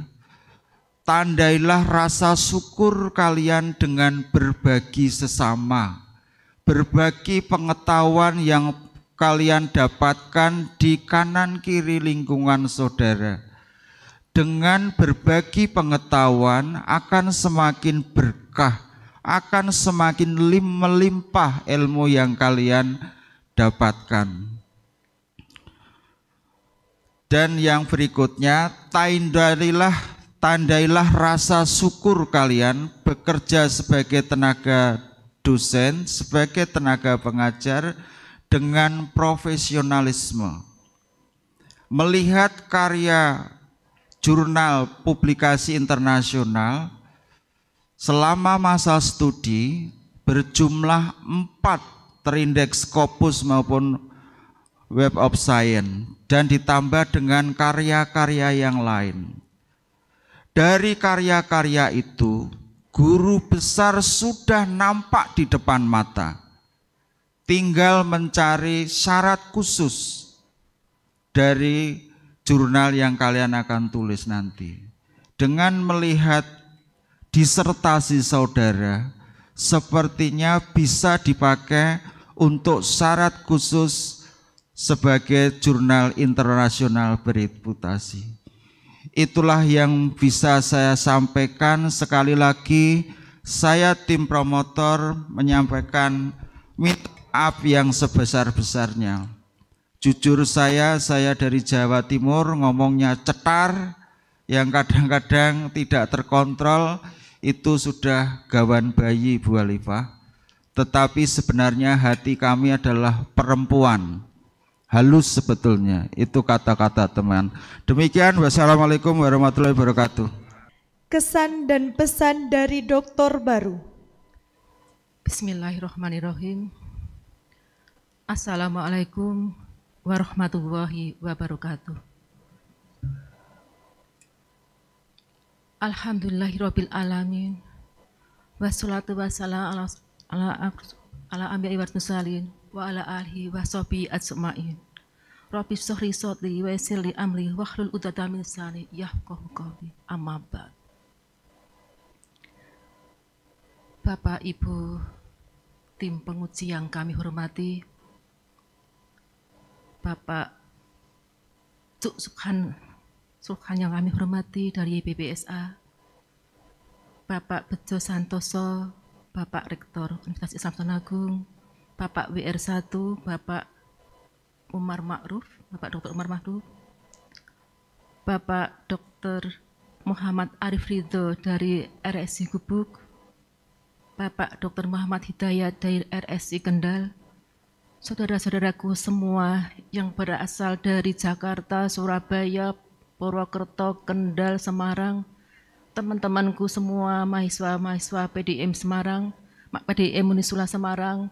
C: tandailah rasa syukur kalian dengan berbagi sesama, berbagi pengetahuan yang kalian dapatkan di kanan kiri lingkungan saudara. Dengan berbagi pengetahuan akan semakin berkah, akan semakin melimpah ilmu yang kalian dapatkan. Dan yang berikutnya, tandailah rasa syukur kalian bekerja sebagai tenaga dosen, sebagai tenaga pengajar dengan profesionalisme. Melihat karya jurnal publikasi internasional selama masa studi berjumlah 4 terindeks Scopus maupun Web of Science dan ditambah dengan karya-karya yang lain. Dari karya-karya itu, guru besar sudah nampak di depan mata. Tinggal mencari syarat khusus dari jurnal yang kalian akan tulis nanti. Dengan melihat disertasi saudara, sepertinya bisa dipakai untuk syarat khusus sebagai jurnal internasional bereputasi. Itulah yang bisa saya sampaikan. Sekali lagi, saya tim promotor menyampaikan maaf yang sebesar-besarnya. Jujur saya dari Jawa Timur, ngomongnya cetar, yang kadang-kadang tidak terkontrol, itu sudah gawan bayi Bu Alifah. Tetapi sebenarnya hati kami adalah perempuan. Halus sebetulnya, itu kata-kata teman. Demikian, wassalamualaikum warahmatullahi wabarakatuh.
A: Kesan dan pesan dari dokter baru.
J: Bismillahirrahmanirrahim. Assalamualaikum warahmatullahi wabarakatuh. Alhamdulillahirabbil alamin. Wassalatu wassalamu ala anbiya'i wal mursalin wa ala alihi wa sahbihi ajma'in. Rabbi shrah li sadri wa yassir li amri wahlul 'uqdatam min lisani yafqahu qawli. Amma ba'd. Bapak Ibu tim penguji yang kami hormati, Bapak Cuk Subhan yang kami hormati dari BBSA, Bapak Bejo Santoso, Bapak Rektor Universitas Islam Tulungagung, Bapak WR1, Bapak Umar Ma'ruf, Bapak Dr. Umar Ma'ruf, Bapak Dr. Muhammad Arif Ridho dari RSI Gubuk, Bapak Dr. Muhammad Hidayat dari RSI Kendal, saudara-saudaraku semua yang berasal dari Jakarta, Surabaya, Purwokerto, Kendal, Semarang, teman-temanku semua, mahasiswa-mahasiswa PDIM Semarang, PDIM Unisula Semarang,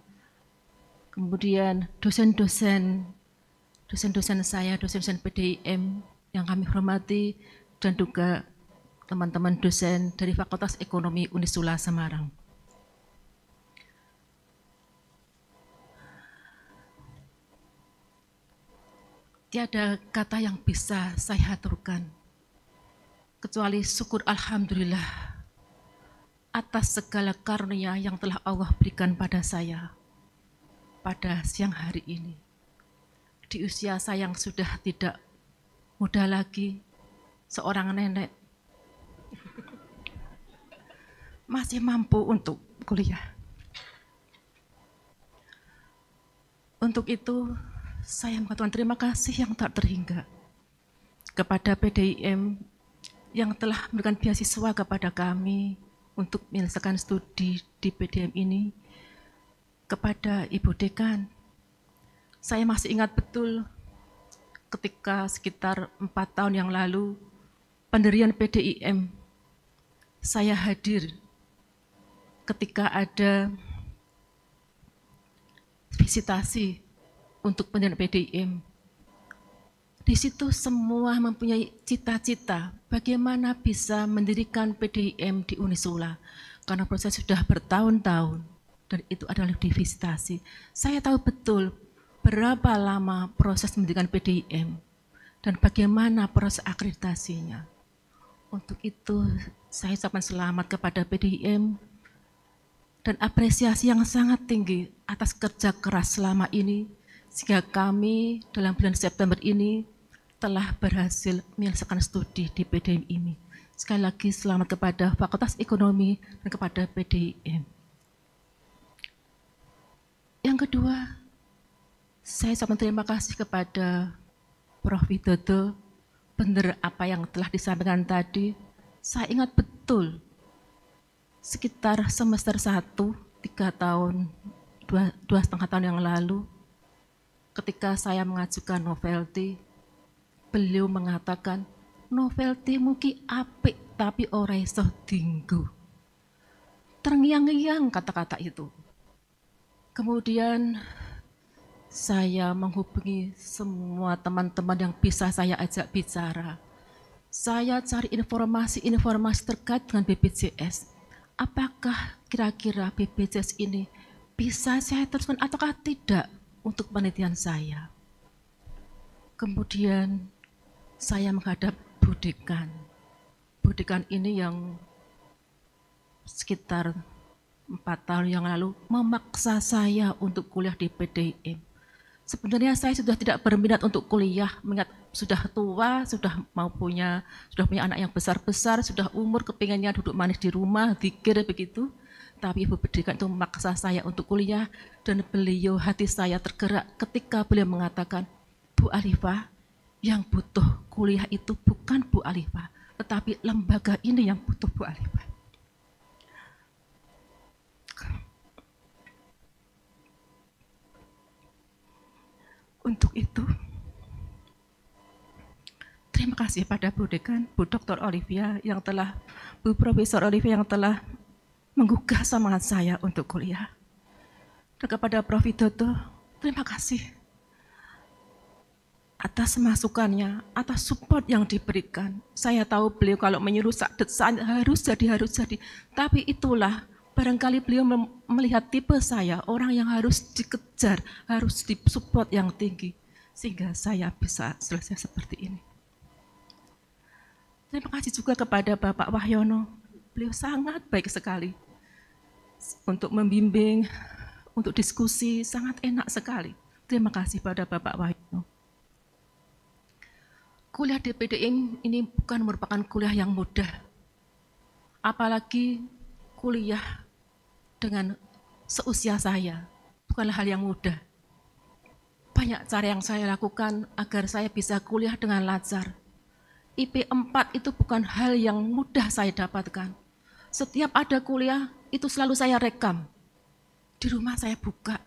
J: kemudian dosen-dosen saya, dosen-dosen PDIM yang kami hormati, dan juga teman-teman dosen dari Fakultas Ekonomi Unisula Semarang. Tiada kata yang bisa saya haturkan kecuali syukur alhamdulillah atas segala karunia yang telah Allah berikan pada saya pada siang hari ini. Di usia saya yang sudah tidak muda lagi, seorang nenek masih mampu untuk kuliah. Untuk itu, saya mengucapkan terima kasih yang tak terhingga kepada PDIM yang telah memberikan beasiswa kepada kami untuk menyelesaikan studi di PDIM ini, kepada Ibu Dekan. Saya masih ingat betul ketika sekitar 4 tahun yang lalu pendirian PDIM, saya hadir ketika ada visitasi untuk pendirian PDIM. Di situ semua mempunyai cita-cita bagaimana bisa mendirikan PDIM di Unisula, karena proses sudah bertahun-tahun dan itu adalah di visitasi. Saya tahu betul berapa lama proses mendirikan PDIM dan bagaimana proses akreditasinya. Untuk itu saya ucapkan selamat kepada PDIM dan apresiasi yang sangat tinggi atas kerja keras selama ini, sehingga kami dalam bulan September ini telah berhasil menyelesaikan studi di PDIM ini. Sekali lagi selamat kepada Fakultas Ekonomi dan kepada PDIM. Yang kedua, saya sangat terima kasih kepada Prof. Widodo, benar apa yang telah disampaikan tadi. Saya ingat betul sekitar semester 1, 3 tahun, 2,5 tahun yang lalu, ketika saya mengajukan novelty, beliau mengatakan, novelty mungkin apik tapi ora iso dinggo. Terngiang-ngiang kata-kata itu. Kemudian saya menghubungi semua teman-teman yang bisa saya ajak bicara. Saya cari informasi-informasi terkait dengan BPJS. Apakah kira-kira BPJS ini bisa saya teruskan ataukah tidak untuk penelitian saya. Kemudian saya menghadap Bu Dekan. Bu Dekan ini yang sekitar 4 tahun yang lalu memaksa saya untuk kuliah di PDIM. Sebenarnya saya sudah tidak berminat untuk kuliah, mengingat sudah tua, sudah punya anak yang besar-besar, sudah umur, kepinginnya duduk manis di rumah, zikir begitu. Tapi ibu pendidikan itu memaksa saya untuk kuliah, dan beliau, hati saya tergerak ketika beliau mengatakan, Bu Alifah, yang butuh kuliah itu bukan Bu Alifah, tetapi lembaga ini yang butuh Bu Alifah. Untuk itu, terima kasih pada Bu Dekan, Bu Dr. Olivia yang telah, Bu Profesor Olivia yang telah menggugah semangat saya untuk kuliah. Dan kepada Prof. Widodo, terima kasih atas masukannya, atas support yang diberikan. Saya tahu beliau kalau menyuruh harus jadi. Tapi itulah, barangkali beliau melihat tipe saya, orang yang harus dikejar, harus disupport yang tinggi. Sehingga saya bisa selesai seperti ini. Terima kasih juga kepada Bapak Wahyono. Beliau sangat baik sekali. Untuk membimbing, untuk diskusi, sangat enak sekali. Terima kasih pada Bapak Wahyono. Kuliah di PDIM ini bukan merupakan kuliah yang mudah. Apalagi kuliah dengan seusia saya, bukanlah hal yang mudah. Banyak cara yang saya lakukan agar saya bisa kuliah dengan lancar. IP 4 itu bukan hal yang mudah saya dapatkan. Setiap ada kuliah, itu selalu saya rekam. Di rumah saya buka.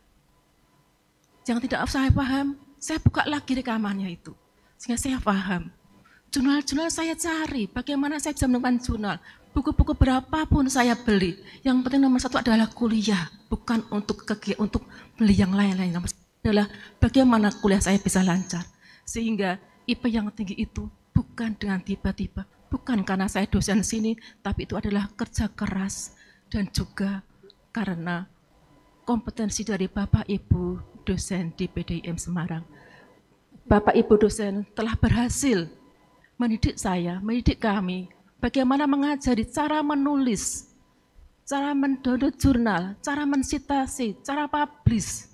J: Yang tidak saya paham, saya buka lagi rekamannya itu. Sehingga saya paham. Jurnal-jurnal saya cari, bagaimana saya bisa menemukan jurnal. Buku-buku berapapun saya beli. Yang penting nomor 1 adalah kuliah, bukan untuk beli yang lain-lain. Nomor 1 adalah bagaimana kuliah saya bisa lancar. Sehingga IP yang tinggi itu bukan dengan tiba-tiba, bukan karena saya dosen sini, tapi itu adalah kerja keras dan juga karena kompetensi dari Bapak Ibu dosen di PDIM Semarang. Bapak Ibu dosen telah berhasil mendidik saya, mendidik kami, bagaimana mengajari cara menulis, cara mendownload jurnal, cara mensitasi, cara publish.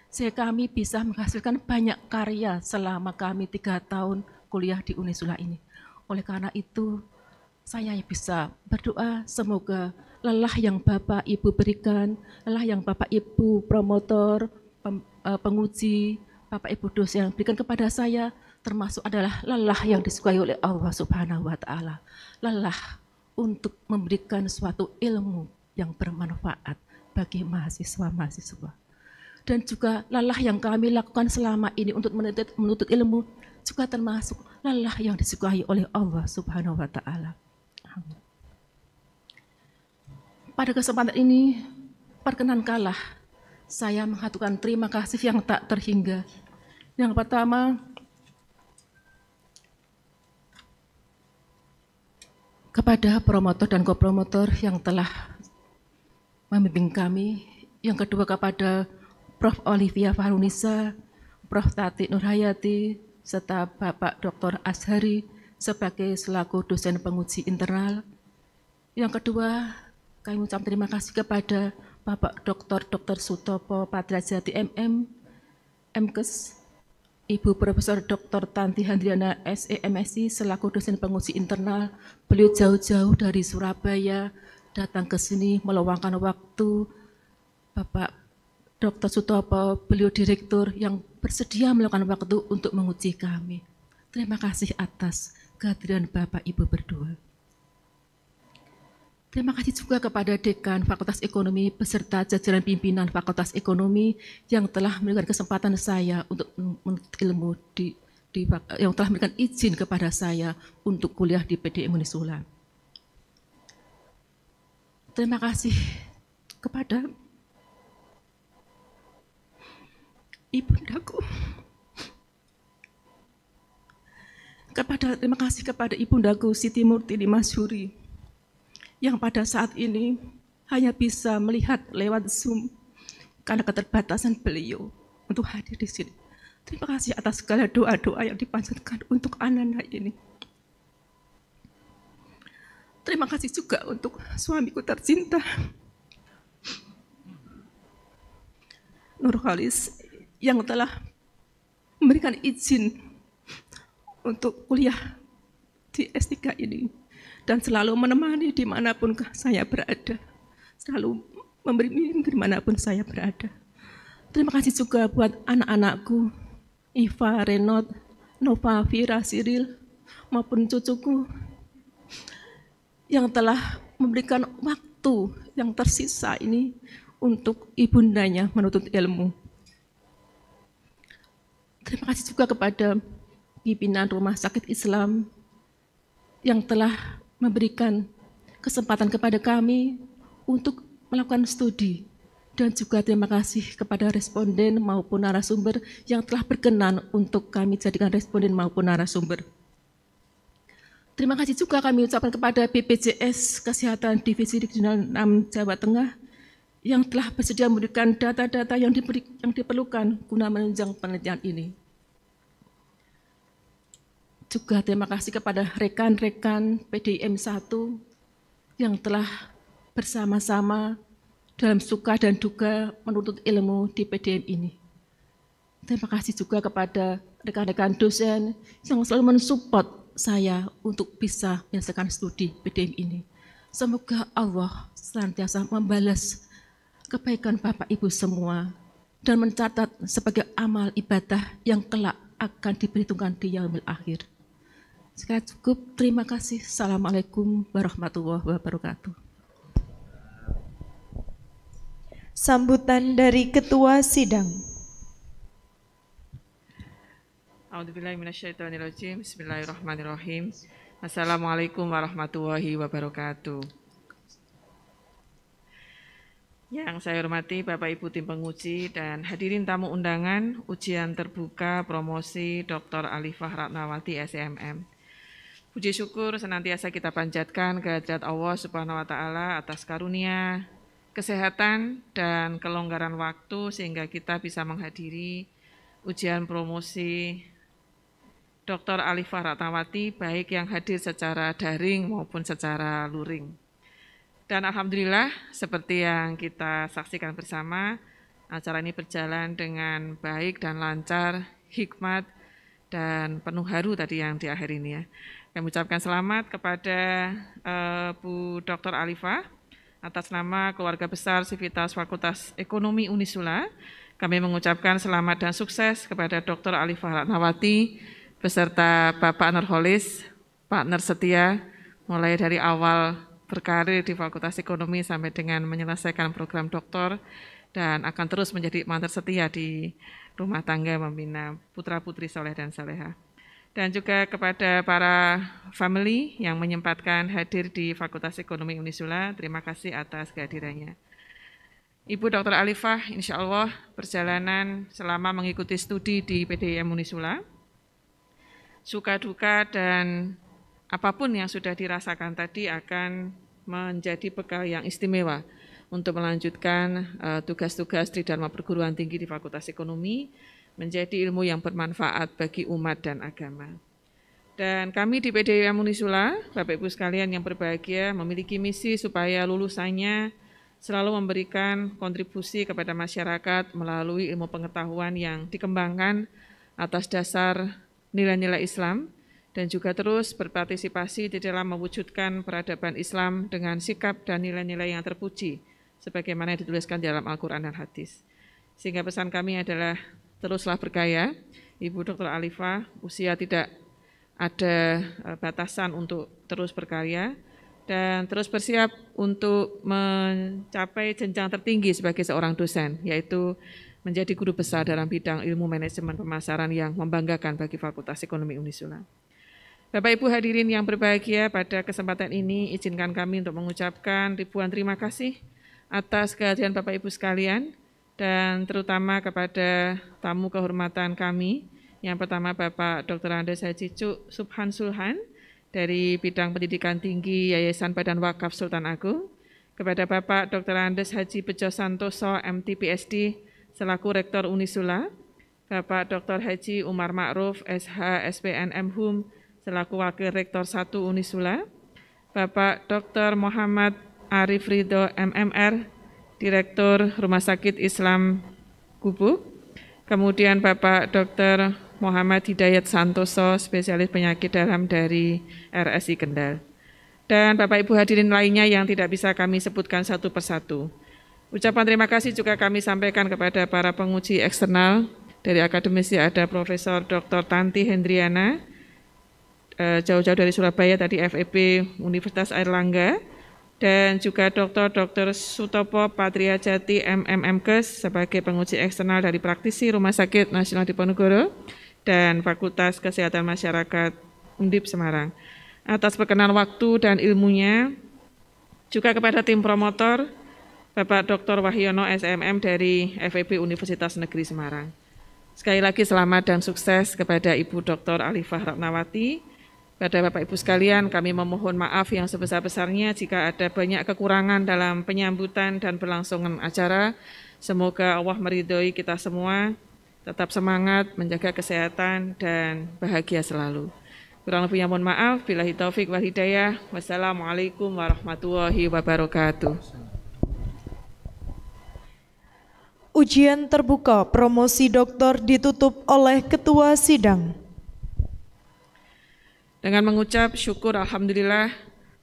J: Sehingga kami bisa menghasilkan banyak karya selama kami 3 tahun kuliah di Unisula ini. Oleh karena itu, saya bisa berdoa semoga lelah yang Bapak Ibu berikan, lelah yang Bapak Ibu promotor, penguji, Bapak Ibu dosen yang berikan kepada saya, termasuk adalah lelah yang disukai oleh Allah Subhanahu wa Ta'ala. Lelah untuk memberikan suatu ilmu yang bermanfaat bagi mahasiswa-mahasiswa. Dan juga lelah yang kami lakukan selama ini untuk menuntut ilmu juga termasuk lelah yang disukai oleh Allah Subhanahu wa Ta'ala. Pada kesempatan ini, perkenankanlah saya mengaturkan terima kasih yang tak terhingga. Yang pertama, kepada promotor dan kopromotor yang telah membimbing kami. Yang kedua kepada Prof. Olivia Fahrunisa, Prof. Tati Nurhayati, serta Bapak Dr. Ashari sebagai selaku dosen penguji internal. Yang kedua, kami mengucapkan terima kasih kepada Bapak Dr. Sutopo Padrajati MM, MKes, Ibu Profesor Dr. Tanti Handriana SEMSI selaku dosen penguji internal. Beliau jauh-jauh dari Surabaya datang ke sini meluangkan waktu. Bapak Dr. Sutopo, beliau direktur yang bersedia meluangkan waktu untuk menguji kami. Terima kasih atas kehadiran Bapak Ibu berdua. Terima kasih juga kepada Dekan Fakultas Ekonomi beserta jajaran pimpinan Fakultas Ekonomi yang telah memberikan kesempatan saya untuk menuntut ilmu yang telah memberikan izin kepada saya untuk kuliah di PDIM Unisula. Terima kasih kepada ibundaku. Terima kasih kepada ibundaku Siti Murtini Masyuri yang pada saat ini hanya bisa melihat lewat Zoom karena keterbatasan beliau untuk hadir di sini. Terima kasih atas segala doa-doa yang dipanjatkan untuk anak-anak ini. Terima kasih juga untuk suamiku tercinta
D: Nurholis yang telah memberikan izin untuk kuliah di S3 ini dan selalu menemani dimanapun saya berada, selalu memberi bimbing dimanapun saya berada. Terima kasih juga buat anak-anakku, Iva, Renot, Nova, Vira, Cyril, maupun cucuku yang telah memberikan waktu yang tersisa ini untuk ibundanya menuntut ilmu. Terima kasih juga kepada pimpinan Rumah Sakit Islam yang telah memberikan kesempatan kepada kami untuk melakukan studi. Dan juga terima kasih kepada responden maupun narasumber yang telah berkenan untuk kami jadikan responden maupun narasumber. Terima kasih juga kami ucapkan kepada BPJS Kesehatan Divisi Regional 6 Jawa Tengah yang telah bersedia memberikan data-data yang diperlukan guna menunjang penelitian ini. Juga terima kasih kepada rekan-rekan PDIM 1 yang telah bersama-sama dalam suka dan duka menuntut ilmu di PDIM ini. Terima kasih juga kepada rekan-rekan dosen yang selalu mensupport saya untuk bisa menyelesaikan studi PDIM ini. Semoga Allah senantiasa membalas kebaikan Bapak Ibu semua dan mencatat sebagai amal ibadah yang kelak akan diperhitungkan di yaumil akhir. Sekian cukup, terima kasih. Assalamualaikum warahmatullahi wabarakatuh.
A: Sambutan dari Ketua Sidang.
B: A'udzubillahiminasyaitonirrajim. Bismillahirrahmanirrahim. Assalamualaikum warahmatullahi wabarakatuh. Yang saya hormati Bapak Ibu tim penguji dan hadirin tamu undangan ujian terbuka promosi Dr. Alifah Ratnawati SMM. Puji syukur senantiasa kita panjatkan kehadirat Allah Subhanahu wa taala atas karunia kesehatan dan kelonggaran waktu sehingga kita bisa menghadiri ujian promosi Dr. Alifah Ratnawati baik yang hadir secara daring maupun secara luring. Dan alhamdulillah seperti yang kita saksikan bersama, acara ini berjalan dengan baik dan lancar, hikmat dan penuh haru tadi yang di akhir ini ya. Kami ucapkan selamat kepada Bu Dr. Alifah. Atas nama keluarga besar Sivitas Fakultas Ekonomi Unisula, kami mengucapkan selamat dan sukses kepada Dr. Alifah Ratnawati beserta Bapak Nurholis, partner setia, mulai dari awal berkarir di Fakultas Ekonomi sampai dengan menyelesaikan program doktor dan akan terus menjadi partner setia di rumah tangga membina putra-putri soleh dan soleha. Dan juga kepada para family yang menyempatkan hadir di Fakultas Ekonomi Unisula, terima kasih atas kehadirannya. Ibu Dr. Alifah, insya Allah perjalanan selama mengikuti studi di PDIM Unisula, suka duka dan apapun yang sudah dirasakan tadi akan menjadi bekal yang istimewa untuk melanjutkan tugas-tugas di Dharma Perguruan Tinggi di Fakultas Ekonomi, menjadi ilmu yang bermanfaat bagi umat dan agama. Dan kami di PDIM Unisula, Bapak Ibu sekalian yang berbahagia, memiliki misi supaya lulusannya selalu memberikan kontribusi kepada masyarakat melalui ilmu pengetahuan yang dikembangkan atas dasar nilai-nilai Islam dan juga terus berpartisipasi di dalam mewujudkan peradaban Islam dengan sikap dan nilai-nilai yang terpuji sebagaimana dituliskan di dalam Al-Quran dan Hadis. Sehingga pesan kami adalah teruslah berkarya, Ibu Dr. Alifah, usia tidak ada batasan untuk terus berkarya dan terus bersiap untuk mencapai jenjang tertinggi sebagai seorang dosen, yaitu menjadi guru besar dalam bidang ilmu manajemen pemasaran yang membanggakan bagi Fakultas Ekonomi Unisula. Bapak Ibu hadirin yang berbahagia, pada kesempatan ini izinkan kami untuk mengucapkan ribuan terima kasih atas kehadiran Bapak Ibu sekalian, dan terutama kepada tamu kehormatan kami. Yang pertama Bapak Dr. Andes Haji Cuk Subhan Sulhan dari bidang pendidikan tinggi Yayasan Badan Wakaf Sultan Agung, kepada Bapak Dr. Andes Haji Bejo Santoso MT PhD selaku Rektor Unisula, Bapak Dr. Haji Umar Ma'ruf SH SPN MHum selaku Wakil Rektor 1 Unisula, Bapak Dr. Muhammad Arif Ridho MMR Direktur Rumah Sakit Islam Gubuk. Kemudian Bapak Dr. Muhammad Hidayat Santoso, spesialis penyakit dalam dari RSI Kendal. Dan Bapak Ibu hadirin lainnya yang tidak bisa kami sebutkan satu persatu. Ucapan terima kasih juga kami sampaikan kepada para penguji eksternal. Dari akademisi ada Profesor Dr. Tanti Hendriana, jauh-jauh dari Surabaya tadi FEB Universitas Airlangga, dan juga Dr. Sutopo Patriajati MMMKes sebagai penguji eksternal dari praktisi Rumah Sakit Nasional Diponegoro dan Fakultas Kesehatan Masyarakat Undip Semarang. Atas perkenan waktu dan ilmunya, juga kepada tim promotor Bapak Dr. Wahyono SMM dari FEB Universitas Negeri Semarang. Sekali lagi selamat dan sukses kepada Ibu Dr. Alifah Ratnawati. Pada Bapak Ibu sekalian, kami memohon maaf yang sebesar-besarnya jika ada banyak kekurangan dalam penyambutan dan berlangsungan acara. Semoga Allah meridhoi kita semua, tetap semangat, menjaga kesehatan, dan bahagia selalu. Kurang lebihnya mohon maaf. Billahi taufik wal hidayah. Wassalamualaikum warahmatullahi wabarakatuh.
A: Ujian terbuka promosi doktor ditutup oleh Ketua Sidang.
B: Dengan mengucap syukur Alhamdulillah,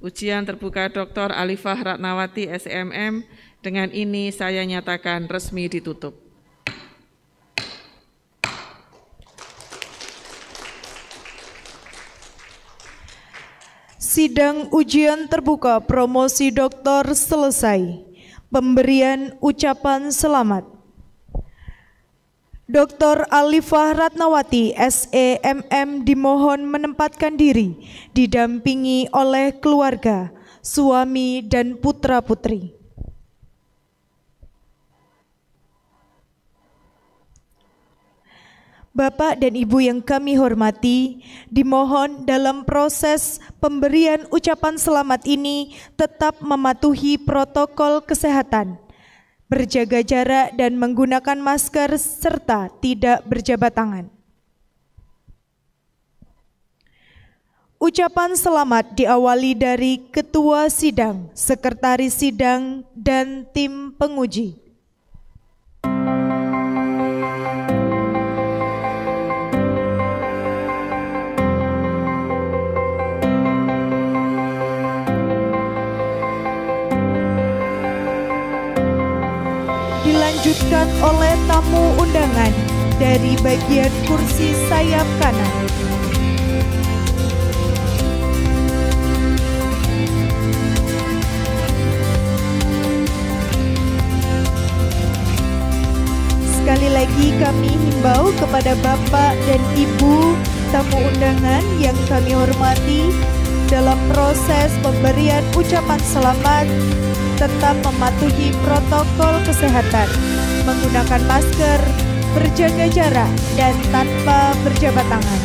B: ujian terbuka Dr. Alifah Ratnawati SMM dengan ini saya nyatakan resmi ditutup.
A: Sidang ujian terbuka promosi doktor selesai. Pemberian ucapan selamat. Dr. Alifah Ratnawati SEMM dimohon menempatkan diri didampingi oleh keluarga, suami dan putra-putri. Bapak dan Ibu yang kami hormati, dimohon dalam proses pemberian ucapan selamat ini tetap mematuhi protokol kesehatan, berjaga jarak dan menggunakan masker serta tidak berjabat tangan. Ucapan selamat diawali dari Ketua Sidang, Sekretaris Sidang, dan tim penguji. Dilanjutkan oleh tamu undangan dari bagian kursi sayap kanan. Sekali lagi kami himbau kepada Bapak dan Ibu tamu undangan yang kami hormati, dalam proses pemberian ucapan selamat tetap mematuhi protokol kesehatan, menggunakan masker, berjaga jarak, dan tanpa berjabat tangan.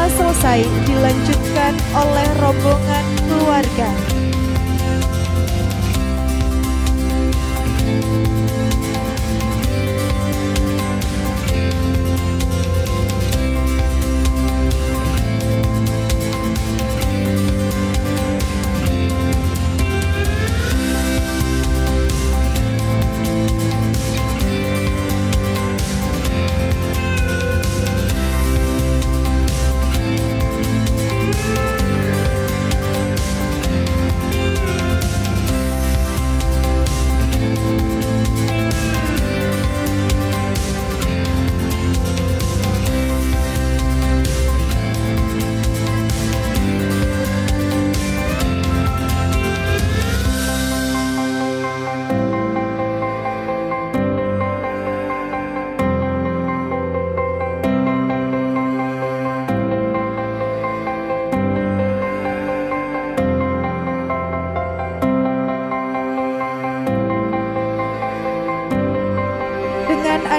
A: Selesai dilanjutkan oleh rombongan keluarga.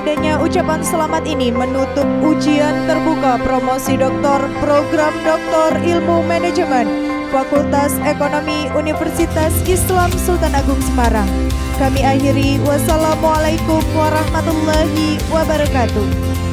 A: adanya ucapan selamat ini menutup ujian terbuka promosi doktor program Doktor Ilmu Manajemen Fakultas Ekonomi Universitas Islam Sultan Agung Semarang. Kami akhiri, wassalamualaikum warahmatullahi wabarakatuh.